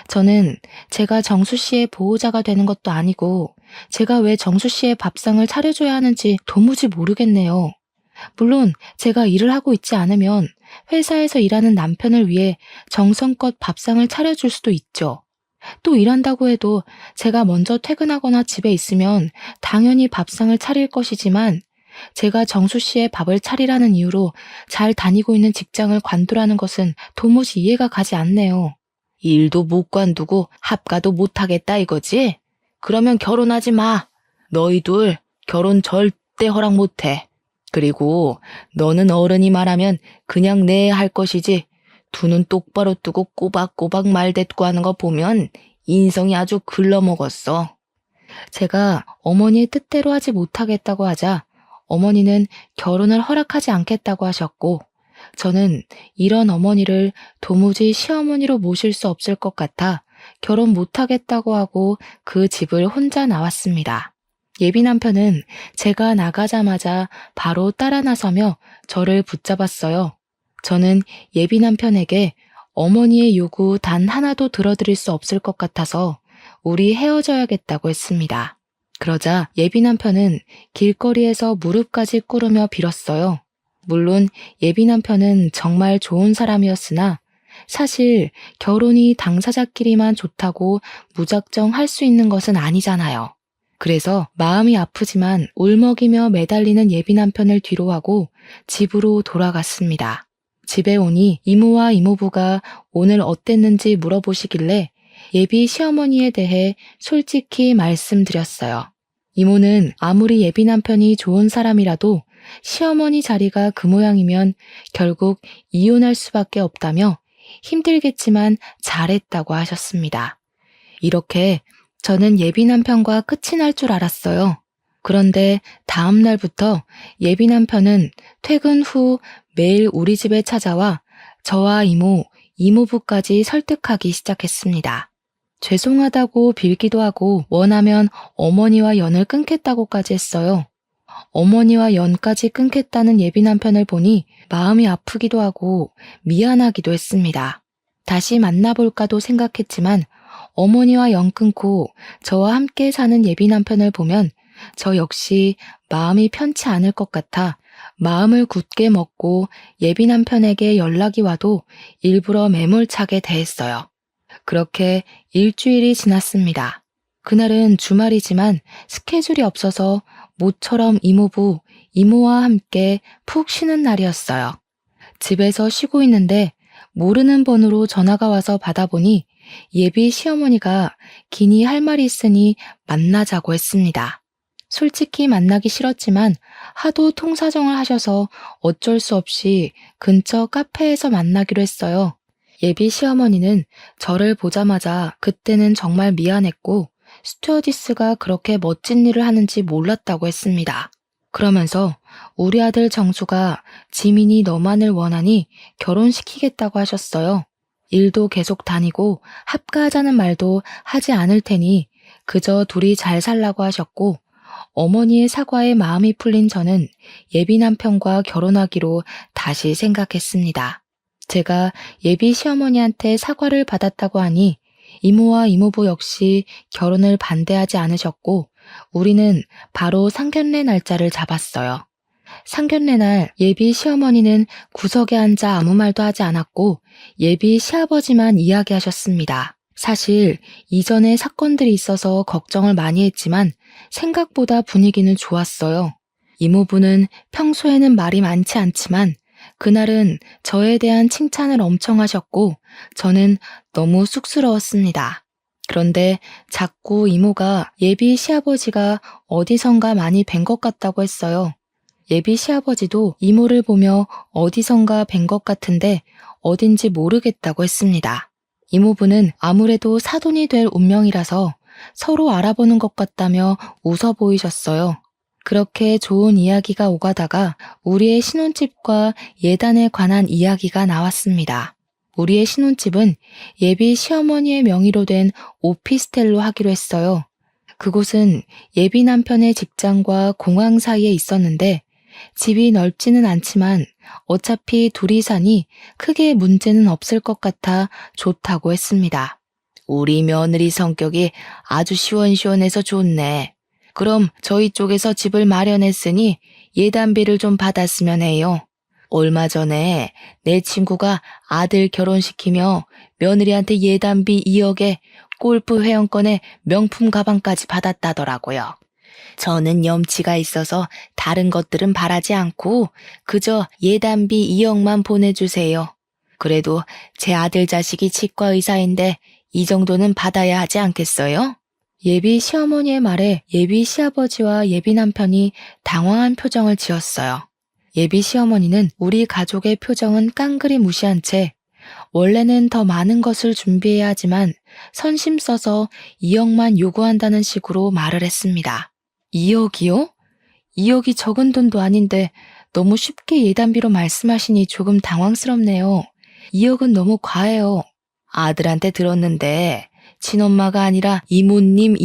저는 제가 정수 씨의 보호자가 되는 것도 아니고 제가 왜 정수 씨의 밥상을 차려줘야 하는지 도무지 모르겠네요. 물론 제가 일을 하고 있지 않으면 회사에서 일하는 남편을 위해 정성껏 밥상을 차려줄 수도 있죠. 또 일한다고 해도 제가 먼저 퇴근하거나 집에 있으면 당연히 밥상을 차릴 것이지만 제가 정수 씨의 밥을 차리라는 이유로 잘 다니고 있는 직장을 관두라는 것은 도무지 이해가 가지 않네요. 일도 못 관두고 합가도 못 하겠다 이거지? 그러면 결혼하지 마. 너희 둘 결혼 절대 허락 못 해. 그리고 너는 어른이 말하면 그냥 네 할 것이지 두 눈 똑바로 뜨고 꼬박꼬박 말대꾸하는 거 보면 인성이 아주 글러먹었어. 제가 어머니의 뜻대로 하지 못하겠다고 하자 어머니는 결혼을 허락하지 않겠다고 하셨고 저는 이런 어머니를 도무지 시어머니로 모실 수 없을 것 같아 결혼 못하겠다고 하고 그 집을 혼자 나왔습니다. 예비 남편은 제가 나가자마자 바로 따라 나서며 저를 붙잡았어요. 저는 예비 남편에게 어머니의 요구 단 하나도 들어드릴 수 없을 것 같아서 우리 헤어져야겠다고 했습니다. 그러자 예비 남편은 길거리에서 무릎까지 꿇으며 빌었어요. 물론 예비 남편은 정말 좋은 사람이었으나 사실 결혼이 당사자끼리만 좋다고 무작정 할 수 있는 것은 아니잖아요. 그래서 마음이 아프지만 울먹이며 매달리는 예비 남편을 뒤로하고 집으로 돌아갔습니다. 집에 오니 이모와 이모부가 오늘 어땠는지 물어보시길래 예비 시어머니에 대해 솔직히 말씀드렸어요. 이모는 아무리 예비 남편이 좋은 사람이라도 시어머니 자리가 그 모양이면 결국 이혼할 수밖에 없다며 힘들겠지만 잘했다고 하셨습니다. 이렇게 저는 예비 남편과 끝이 날 줄 알았어요. 그런데 다음 날부터 예비 남편은 퇴근 후 매일 우리 집에 찾아와 저와 이모, 이모부까지 설득하기 시작했습니다. 죄송하다고 빌기도 하고 원하면 어머니와 연을 끊겠다고까지 했어요. 어머니와 연까지 끊겠다는 예비 남편을 보니 마음이 아프기도 하고 미안하기도 했습니다. 다시 만나볼까도 생각했지만 어머니와 연 끊고 저와 함께 사는 예비 남편을 보면 저 역시 마음이 편치 않을 것 같아 마음을 굳게 먹고 예비 남편에게 연락이 와도 일부러 매몰차게 대했어요. 그렇게 일주일이 지났습니다. 그날은 주말이지만 스케줄이 없어서 모처럼 이모부, 이모와 함께 푹 쉬는 날이었어요. 집에서 쉬고 있는데 모르는 번호로 전화가 와서 받아보니 예비 시어머니가 기니 할 말이 있으니 만나자고 했습니다. 솔직히 만나기 싫었지만 하도 통사정을 하셔서 어쩔 수 없이 근처 카페에서 만나기로 했어요. 예비 시어머니는 저를 보자마자 그때는 정말 미안했고 스튜어디스가 그렇게 멋진 일을 하는지 몰랐다고 했습니다. 그러면서 우리 아들 정수가 지민이 너만을 원하니 결혼시키겠다고 하셨어요. 일도 계속 다니고 합가하자는 말도 하지 않을 테니 그저 둘이 잘 살라고 하셨고 어머니의 사과에 마음이 풀린 저는 예비 남편과 결혼하기로 다시 생각했습니다. 제가 예비 시어머니한테 사과를 받았다고 하니 이모와 이모부 역시 결혼을 반대하지 않으셨고 우리는 바로 상견례 날짜를 잡았어요. 상견례 날 예비 시어머니는 구석에 앉아 아무 말도 하지 않았고 예비 시아버지만 이야기하셨습니다. 사실 이전에 사건들이 있어서 걱정을 많이 했지만 생각보다 분위기는 좋았어요. 이모부는 평소에는 말이 많지 않지만 그날은 저에 대한 칭찬을 엄청 하셨고 저는 너무 쑥스러웠습니다. 그런데 자꾸 이모가 예비 시아버지가 어디선가 많이 뵌 것 같다고 했어요. 예비 시아버지도 이모를 보며 어디선가 뵌 것 같은데 어딘지 모르겠다고 했습니다. 이모부는 아무래도 사돈이 될 운명이라서 서로 알아보는 것 같다며 웃어 보이셨어요. 그렇게 좋은 이야기가 오가다가 우리의 신혼집과 예단에 관한 이야기가 나왔습니다. 우리의 신혼집은 예비 시어머니의 명의로 된 오피스텔로 하기로 했어요. 그곳은 예비 남편의 직장과 공항 사이에 있었는데 집이 넓지는 않지만 어차피 둘이 사니 크게 문제는 없을 것 같아 좋다고 했습니다. 우리 며느리 성격이 아주 시원시원해서 좋네. 그럼 저희 쪽에서 집을 마련했으니 예단비를 좀 받았으면 해요. 얼마 전에 내 친구가 아들 결혼시키며 며느리한테 예단비 2억에 골프 회원권에 명품 가방까지 받았다더라고요. 저는 염치가 있어서 다른 것들은 바라지 않고 그저 예단비 2억만 보내주세요. 그래도 제 아들 자식이 치과 의사인데 이 정도는 받아야 하지 않겠어요? 예비 시어머니의 말에 예비 시아버지와 예비 남편이 당황한 표정을 지었어요. 예비 시어머니는 우리 가족의 표정은 깡그리 무시한 채 원래는 더 많은 것을 준비해야 하지만 선심 써서 2억만 요구한다는 식으로 말을 했습니다. 2억이요? 2억이 적은 돈도 아닌데 너무 쉽게 예단비로 말씀하시니 조금 당황스럽네요. 2억은 너무 과해요. 아들한테 들었는데 친엄마가 아니라 이모님,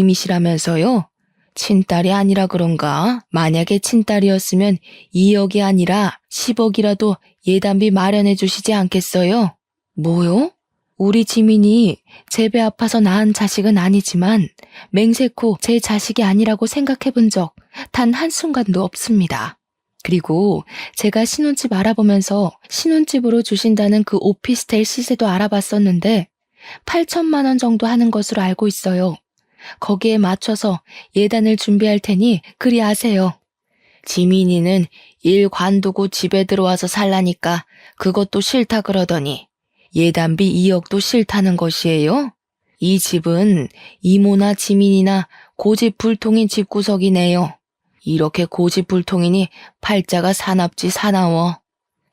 이모부님이시라면서요? 친딸이 아니라 그런가? 만약에 친딸이었으면 2억이 아니라 10억이라도 예단비 마련해 주시지 않겠어요? 뭐요? 우리 지민이 제 배 아파서 낳은 자식은 아니지만 맹세코 제 자식이 아니라고 생각해 본 적 단 한순간도 없습니다. 그리고 제가 신혼집 알아보면서 신혼집으로 주신다는 그 오피스텔 시세도 알아봤었는데 8천만 원 정도 하는 것으로 알고 있어요. 거기에 맞춰서 예단을 준비할 테니 그리 아세요. 지민이는 일 관두고 집에 들어와서 살라니까 그것도 싫다 그러더니 예단비 2억도 싫다는 것이에요? 이 집은 이모나 지민이나 고집불통인 집구석이네요. 이렇게 고집불통이니 팔자가 사납지 사나워.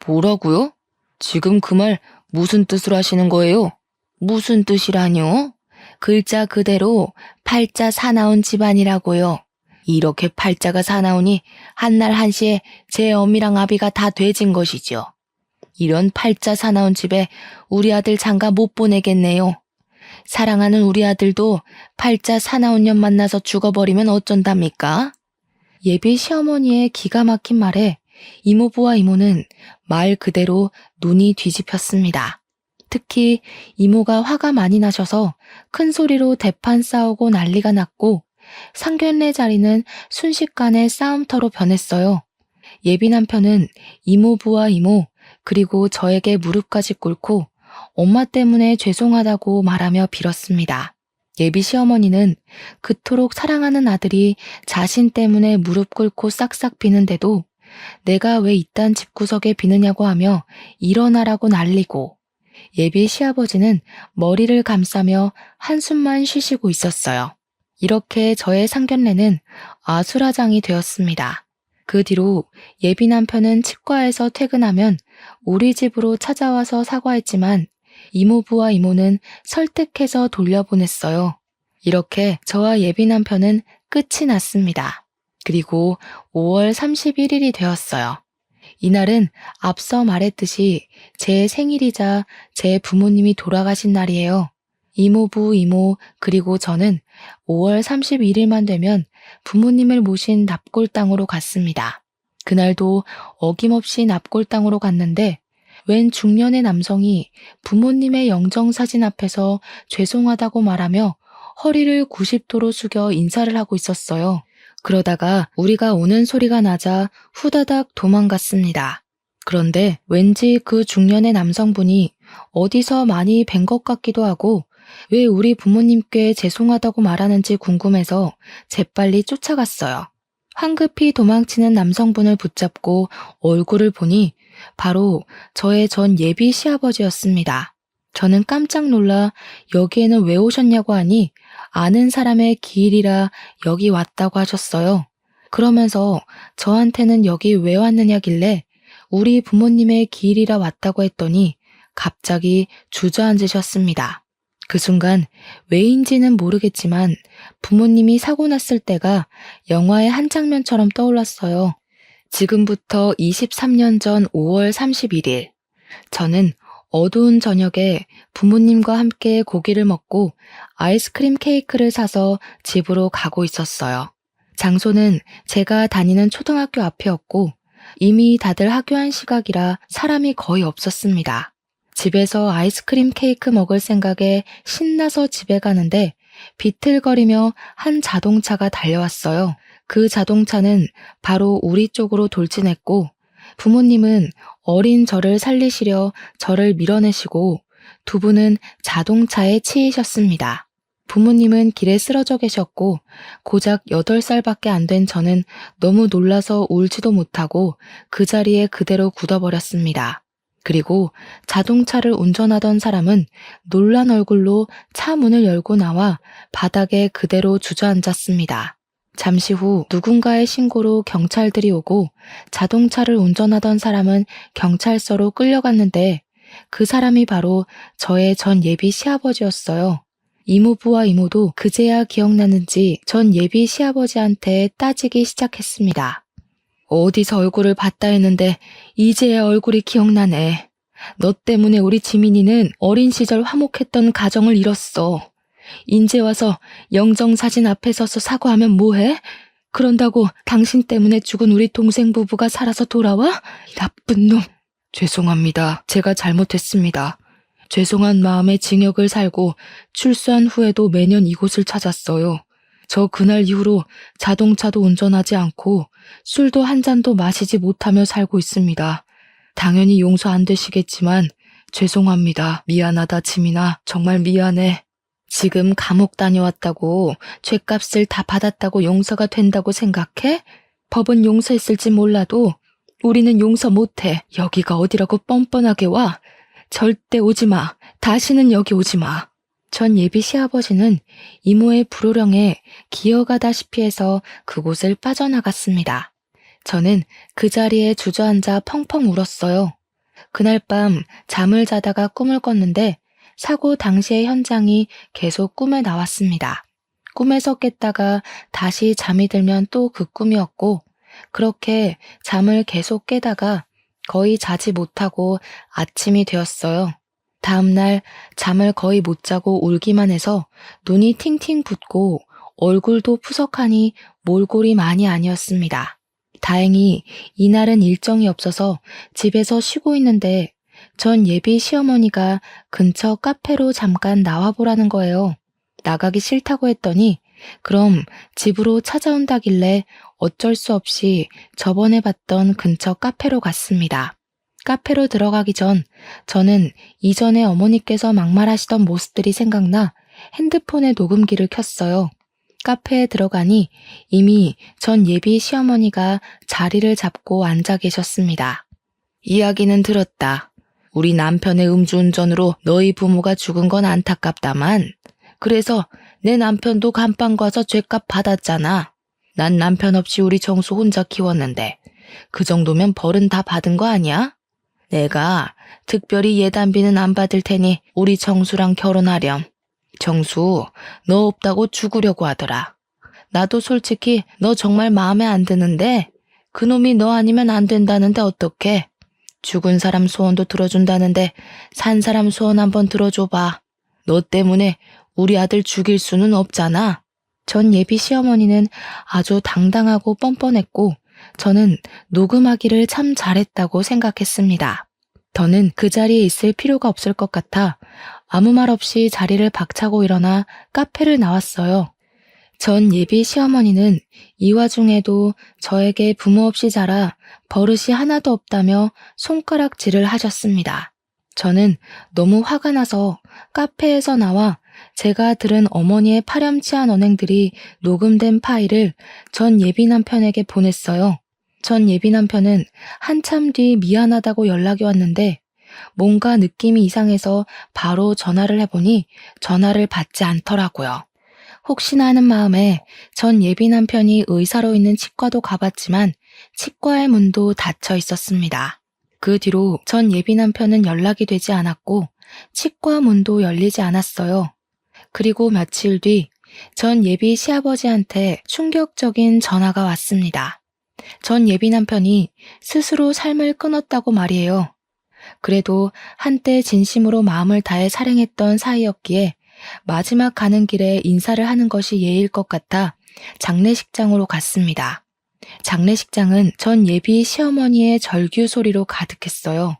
뭐라고요? 지금 그 말 무슨 뜻으로 하시는 거예요? 무슨 뜻이라뇨? 글자 그대로 팔자 사나운 집안이라고요. 이렇게 팔자가 사나우니 한날 한시에 제 어미랑 아비가 다 돼진 것이죠. 이런 팔자 사나운 집에 우리 아들 장가 못 보내겠네요. 사랑하는 우리 아들도 팔자 사나운 년 만나서 죽어버리면 어쩐답니까? 예비 시어머니의 기가 막힌 말에 이모부와 이모는 말 그대로 눈이 뒤집혔습니다. 특히 이모가 화가 많이 나셔서 큰 소리로 대판 싸우고 난리가 났고 상견례 자리는 순식간에 싸움터로 변했어요. 예비 남편은 이모부와 이모 그리고 저에게 무릎까지 꿇고 엄마 때문에 죄송하다고 말하며 빌었습니다. 예비 시어머니는 그토록 사랑하는 아들이 자신 때문에 무릎 꿇고 싹싹 비는데도 내가 왜 이딴 집구석에 비느냐고 하며 일어나라고 난리고 예비 시아버지는 머리를 감싸며 한숨만 쉬시고 있었어요. 이렇게 저의 상견례는 아수라장이 되었습니다. 그 뒤로 예비 남편은 치과에서 퇴근하면 우리 집으로 찾아와서 사과했지만 이모부와 이모는 설득해서 돌려보냈어요. 이렇게 저와 예비 남편은 끝이 났습니다. 그리고 5월 31일이 되었어요. 이날은 앞서 말했듯이 제 생일이자 제 부모님이 돌아가신 날이에요. 이모부, 이모, 그리고 저는 5월 31일만 되면 부모님을 모신 납골당으로 갔습니다. 그날도 어김없이 납골당으로 갔는데 웬 중년의 남성이 부모님의 영정사진 앞에서 죄송하다고 말하며 허리를 90도로 숙여 인사를 하고 있었어요. 그러다가 우리가 오는 소리가 나자 후다닥 도망갔습니다. 그런데 왠지 그 중년의 남성분이 어디서 많이 뵌 것 같기도 하고 왜 우리 부모님께 죄송하다고 말하는지 궁금해서 재빨리 쫓아갔어요. 황급히 도망치는 남성분을 붙잡고 얼굴을 보니 바로 저의 전 예비 시아버지였습니다. 저는 깜짝 놀라 여기에는 왜 오셨냐고 하니 아는 사람의 기일이라 여기 왔다고 하셨어요. 그러면서 저한테는 여기 왜 왔느냐길래 우리 부모님의 기일이라 왔다고 했더니 갑자기 주저앉으셨습니다. 그 순간 왜인지는 모르겠지만 부모님이 사고 났을 때가 영화의 한 장면처럼 떠올랐어요. 지금부터 23년 전 5월 31일, 저는 어두운 저녁에 부모님과 함께 고기를 먹고 아이스크림 케이크를 사서 집으로 가고 있었어요. 장소는 제가 다니는 초등학교 앞이었고 이미 다들 학교한 시각이라 사람이 거의 없었습니다. 집에서 아이스크림 케이크 먹을 생각에 신나서 집에 가는데 비틀거리며 한 자동차가 달려왔어요. 그 자동차는 바로 우리 쪽으로 돌진했고 부모님은 어린 저를 살리시려 저를 밀어내시고 두 분은 자동차에 치이셨습니다. 부모님은 길에 쓰러져 계셨고 고작 8살밖에 안 된 저는 너무 놀라서 울지도 못하고 그 자리에 그대로 굳어버렸습니다. 그리고 자동차를 운전하던 사람은 놀란 얼굴로 차 문을 열고 나와 바닥에 그대로 주저앉았습니다. 잠시 후 누군가의 신고로 경찰들이 오고 자동차를 운전하던 사람은 경찰서로 끌려갔는데 그 사람이 바로 저의 전 예비 시아버지였어요. 이모부와 이모도 그제야 기억나는지 전 예비 시아버지한테 따지기 시작했습니다. 어디서 얼굴을 봤다 했는데 이제야 얼굴이 기억나네. 너 때문에 우리 지민이는 어린 시절 화목했던 가정을 잃었어. 인제 와서 영정사진 앞에 서서 사과하면 뭐해? 그런다고 당신 때문에 죽은 우리 동생 부부가 살아서 돌아와? 이 나쁜 놈. 죄송합니다. 제가 잘못했습니다. 죄송한 마음에 징역을 살고 출소한 후에도 매년 이곳을 찾았어요. 저 그날 이후로 자동차도 운전하지 않고 술도 한 잔도 마시지 못하며 살고 있습니다. 당연히 용서 안 되시겠지만 죄송합니다. 미안하다 지민아. 정말 미안해. 지금 감옥 다녀왔다고 죗값을 다 받았다고 용서가 된다고 생각해? 법은 용서했을지 몰라도 우리는 용서 못해. 여기가 어디라고 뻔뻔하게 와. 절대 오지 마. 다시는 여기 오지 마. 전 예비 시아버지는 이모의 불호령에 기어가다시피 해서 그곳을 빠져나갔습니다. 저는 그 자리에 주저앉아 펑펑 울었어요. 그날 밤 잠을 자다가 꿈을 꿨는데 사고 당시의 현장이 계속 꿈에 나왔습니다. 꿈에서 깼다가 다시 잠이 들면 또 그 꿈이었고 그렇게 잠을 계속 깨다가 거의 자지 못하고 아침이 되었어요. 다음날 잠을 거의 못 자고 울기만 해서 눈이 팅팅 붓고 얼굴도 푸석하니 몰골이 많이 아니었습니다. 다행히 이날은 일정이 없어서 집에서 쉬고 있는데 전 예비 시어머니가 근처 카페로 잠깐 나와보라는 거예요. 나가기 싫다고 했더니 그럼 집으로 찾아온다길래 어쩔 수 없이 저번에 봤던 근처 카페로 갔습니다. 카페로 들어가기 전 저는 이전에 어머니께서 막말하시던 모습들이 생각나 핸드폰에 녹음기를 켰어요. 카페에 들어가니 이미 전 예비 시어머니가 자리를 잡고 앉아 계셨습니다. 이야기는 들었다. 우리 남편의 음주운전으로 너희 부모가 죽은 건 안타깝다만 그래서 내 남편도 감방 가서 죗값 받았잖아. 난 남편 없이 우리 정수 혼자 키웠는데 그 정도면 벌은 다 받은 거 아니야? 내가 특별히 예단비는 안 받을 테니 우리 정수랑 결혼하렴. 정수, 너 없다고 죽으려고 하더라. 나도 솔직히 너 정말 마음에 안 드는데 그놈이 너 아니면 안 된다는데 어떡해? 죽은 사람 소원도 들어준다는데 산 사람 소원 한번 들어줘봐. 너 때문에 우리 아들 죽일 수는 없잖아. 전 예비 시어머니는 아주 당당하고 뻔뻔했고 저는 녹음하기를 참 잘했다고 생각했습니다. 더는 그 자리에 있을 필요가 없을 것 같아 아무 말 없이 자리를 박차고 일어나 카페를 나왔어요. 전 예비 시어머니는 이 와중에도 저에게 부모 없이 자라 버릇이 하나도 없다며 손가락질을 하셨습니다. 저는 너무 화가 나서 카페에서 나와 제가 들은 어머니의 파렴치한 언행들이 녹음된 파일을 전 예비 남편에게 보냈어요. 전 예비 남편은 한참 뒤 미안하다고 연락이 왔는데 뭔가 느낌이 이상해서 바로 전화를 해보니 전화를 받지 않더라고요. 혹시나 하는 마음에 전 예비 남편이 의사로 있는 치과도 가봤지만 치과의 문도 닫혀 있었습니다. 그 뒤로 전 예비 남편은 연락이 되지 않았고 치과 문도 열리지 않았어요. 그리고 며칠 뒤 전 예비 시아버지한테 충격적인 전화가 왔습니다. 전 예비 남편이 스스로 삶을 끊었다고 말이에요. 그래도 한때 진심으로 마음을 다해 사랑했던 사이였기에 마지막 가는 길에 인사를 하는 것이 예일 것 같아 장례식장으로 갔습니다. 장례식장은 전 예비 시어머니의 절규 소리로 가득했어요.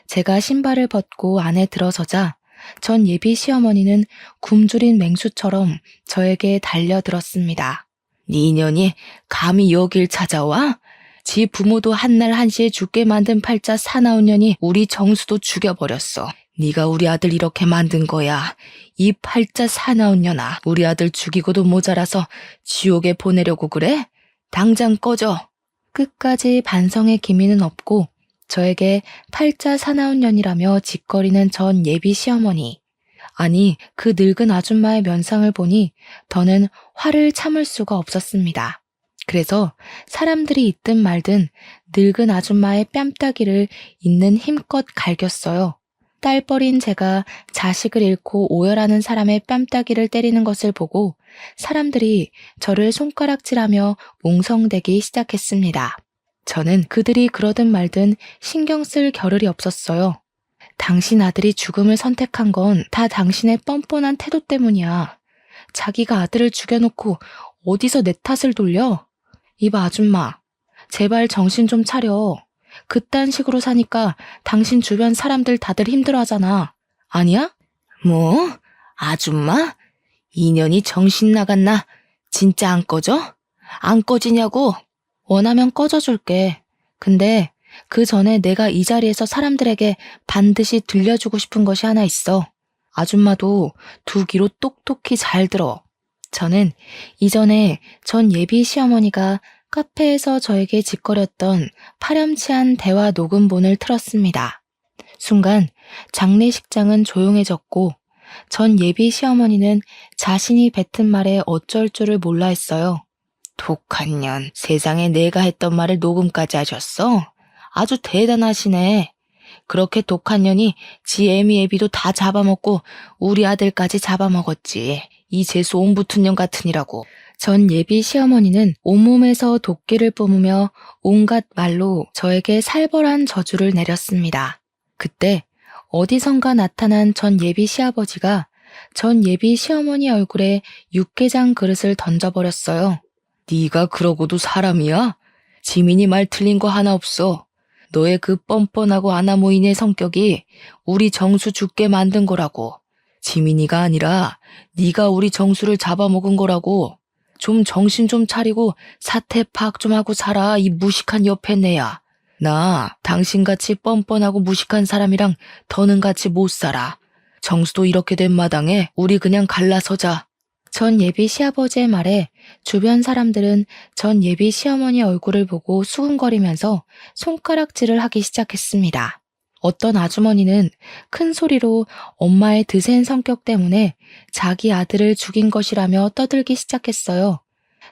제가 신발을 벗고 안에 들어서자 전 예비 시어머니는 굶주린 맹수처럼 저에게 달려들었습니다. 네 년이 감히 여길 찾아와? 지 부모도 한날 한시에 죽게 만든 팔자 사나운 년이 우리 정수도 죽여버렸어. 네가 우리 아들 이렇게 만든 거야. 이 팔자 사나운 년아, 우리 아들 죽이고도 모자라서 지옥에 보내려고 그래? 당장 꺼져. 끝까지 반성의 기미는 없고 저에게 팔자 사나운 년이라며 짓거리는 전 예비 시어머니. 아니, 그 늙은 아줌마의 면상을 보니 더는 화를 참을 수가 없었습니다. 그래서 사람들이 있든 말든 늙은 아줌마의 뺨따기를 있는 힘껏 갈겼어요. 딸뻘인 제가 자식을 잃고 오열하는 사람의 뺨따기를 때리는 것을 보고 사람들이 저를 손가락질하며 웅성대기 시작했습니다. 저는 그들이 그러든 말든 신경 쓸 겨를이 없었어요. 당신 아들이 죽음을 선택한 건 다 당신의 뻔뻔한 태도 때문이야. 자기가 아들을 죽여놓고 어디서 내 탓을 돌려? 이봐 아줌마, 제발 정신 좀 차려. 그딴 식으로 사니까 당신 주변 사람들 다들 힘들어하잖아. 아니야? 뭐? 아줌마? 인연이 정신 나갔나? 진짜 안 꺼져? 안 꺼지냐고? 원하면 꺼져줄게. 근데 그 전에 내가 이 자리에서 사람들에게 반드시 들려주고 싶은 것이 하나 있어. 아줌마도 두 귀로 똑똑히 잘 들어. 저는 이전에 전 예비 시어머니가 카페에서 저에게 짓거렸던 파렴치한 대화 녹음본을 틀었습니다. 순간 장례식장은 조용해졌고 전 예비 시어머니는 자신이 뱉은 말에 어쩔 줄을 몰라 했어요. 독한 년, 세상에 내가 했던 말을 녹음까지 하셨어? 아주 대단하시네. 그렇게 독한 년이 지 애미 애비도 다 잡아먹고 우리 아들까지 잡아먹었지. 이 재수 옹붙은 년 같으니라고. 전 예비 시어머니는 온몸에서 도끼를 뿜으며 온갖 말로 저에게 살벌한 저주를 내렸습니다. 그때 어디선가 나타난 전 예비 시아버지가 전 예비 시어머니 얼굴에 육개장 그릇을 던져버렸어요. 네가 그러고도 사람이야? 지민이 말 틀린 거 하나 없어. 너의 그 뻔뻔하고 아나무인의 성격이 우리 정수 죽게 만든 거라고. 지민이가 아니라 네가 우리 정수를 잡아먹은 거라고. 좀 정신 좀 차리고 사태 파악 좀 하고 살아, 이 무식한 여패네야. 나 당신같이 뻔뻔하고 무식한 사람이랑 더는 같이 못 살아. 정수도 이렇게 된 마당에 우리 그냥 갈라서자. 전 예비 시아버지의 말에 주변 사람들은 전 예비 시어머니 얼굴을 보고 수군거리면서 손가락질을 하기 시작했습니다. 어떤 아주머니는 큰 소리로 엄마의 드센 성격 때문에 자기 아들을 죽인 것이라며 떠들기 시작했어요.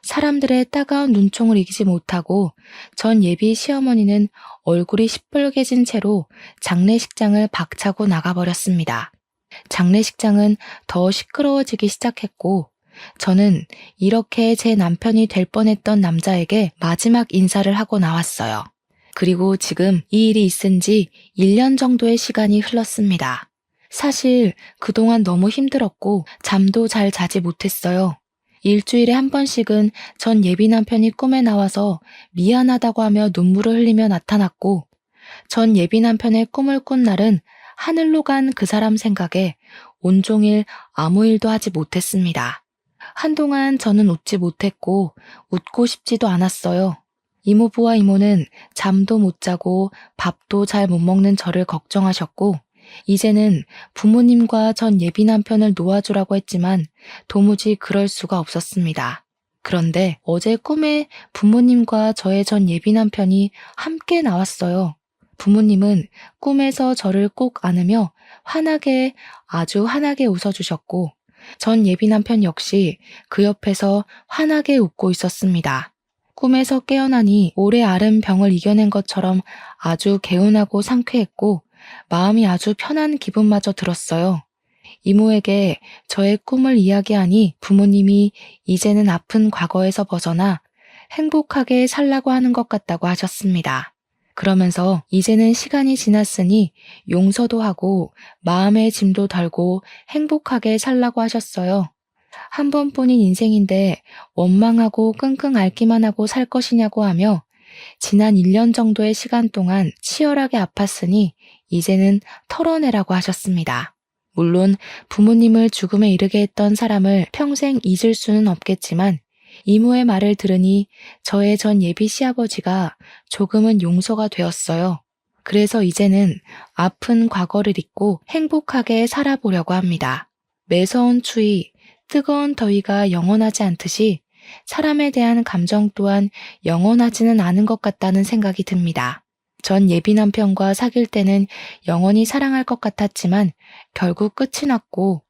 사람들의 따가운 눈총을 이기지 못하고 전 예비 시어머니는 얼굴이 시뻘개진 채로 장례식장을 박차고 나가버렸습니다. 장례식장은 더 시끄러워지기 시작했고 저는 이렇게 제 남편이 될 뻔했던 남자에게 마지막 인사를 하고 나왔어요. 그리고 지금 이 일이 있은 지 1년 정도의 시간이 흘렀습니다. 사실 그동안 너무 힘들었고 잠도 잘 자지 못했어요. 일주일에 한 번씩은 전 예비 남편이 꿈에 나와서 미안하다고 하며 눈물을 흘리며 나타났고 전 예비 남편의 꿈을 꾼 날은 하늘로 간 그 사람 생각에 온종일 아무 일도 하지 못했습니다. 한동안 저는 웃지 못했고 웃고 싶지도 않았어요. 이모부와 이모는 잠도 못 자고 밥도 잘 못 먹는 저를 걱정하셨고 이제는 부모님과 전 예비 남편을 놓아주라고 했지만 도무지 그럴 수가 없었습니다. 그런데 어제 꿈에 부모님과 저의 전 예비 남편이 함께 나왔어요. 부모님은 꿈에서 저를 꼭 안으며 환하게, 아주 환하게 웃어주셨고 전 예비 남편 역시 그 옆에서 환하게 웃고 있었습니다. 꿈에서 깨어나니 오래 앓은 병을 이겨낸 것처럼 아주 개운하고 상쾌했고 마음이 아주 편한 기분마저 들었어요. 이모에게 저의 꿈을 이야기하니 부모님이 이제는 아픈 과거에서 벗어나 행복하게 살라고 하는 것 같다고 하셨습니다. 그러면서 이제는 시간이 지났으니 용서도 하고 마음의 짐도 덜고 행복하게 살라고 하셨어요. 한 번뿐인 인생인데 원망하고 끙끙 앓기만 하고 살 것이냐고 하며 지난 1년 정도의 시간 동안 치열하게 아팠으니 이제는 털어내라고 하셨습니다. 물론 부모님을 죽음에 이르게 했던 사람을 평생 잊을 수는 없겠지만 이모의 말을 들으니 저의 전 예비 시아버지가 조금은 용서가 되었어요. 그래서 이제는 아픈 과거를 잊고 행복하게 살아보려고 합니다. 매서운 추위, 뜨거운 더위가 영원하지 않듯이 사람에 대한 감정 또한 영원하지는 않은 것 같다는 생각이 듭니다. 전 예비 남편과 사귈 때는 영원히 사랑할 것 같았지만 결국 끝이 났고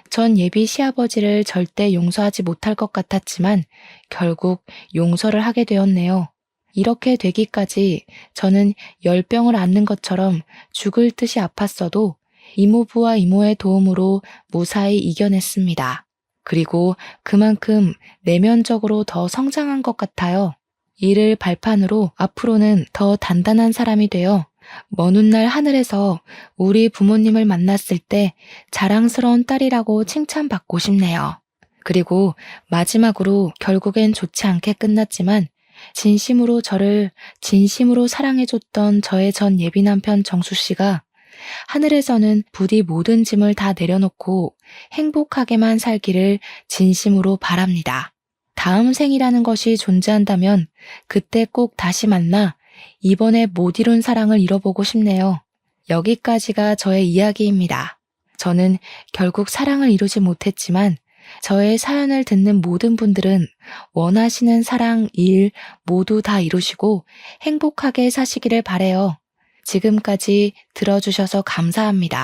전 예비 시아버지를 절대 용서하지 못할 것 같았지만 결국 용서를 하게 되었네요. 이렇게 되기까지 저는 열병을 앓는 것처럼 죽을 듯이 아팠어도 이모부와 이모의 도움으로 무사히 이겨냈습니다. 그리고 그만큼 내면적으로 더 성장한 것 같아요. 이를 발판으로 앞으로는 더 단단한 사람이 되어 먼 훗날 하늘에서 우리 부모님을 만났을 때 자랑스러운 딸이라고 칭찬받고 싶네요. 그리고 마지막으로 결국엔 좋지 않게 끝났지만 진심으로 저를 진심으로 사랑해줬던 저의 전 예비 남편 정수 씨가 하늘에서는 부디 모든 짐을 다 내려놓고 행복하게만 살기를 진심으로 바랍니다. 다음 생이라는 것이 존재한다면 그때 꼭 다시 만나 이번에 못 이룬 사랑을 이뤄보고 싶네요. 여기까지가 저의 이야기입니다. 저는 결국 사랑을 이루지 못했지만 저의 사연을 듣는 모든 분들은 원하시는 사랑, 일 모두 다 이루시고 행복하게 사시기를 바래요. 지금까지 들어주셔서 감사합니다.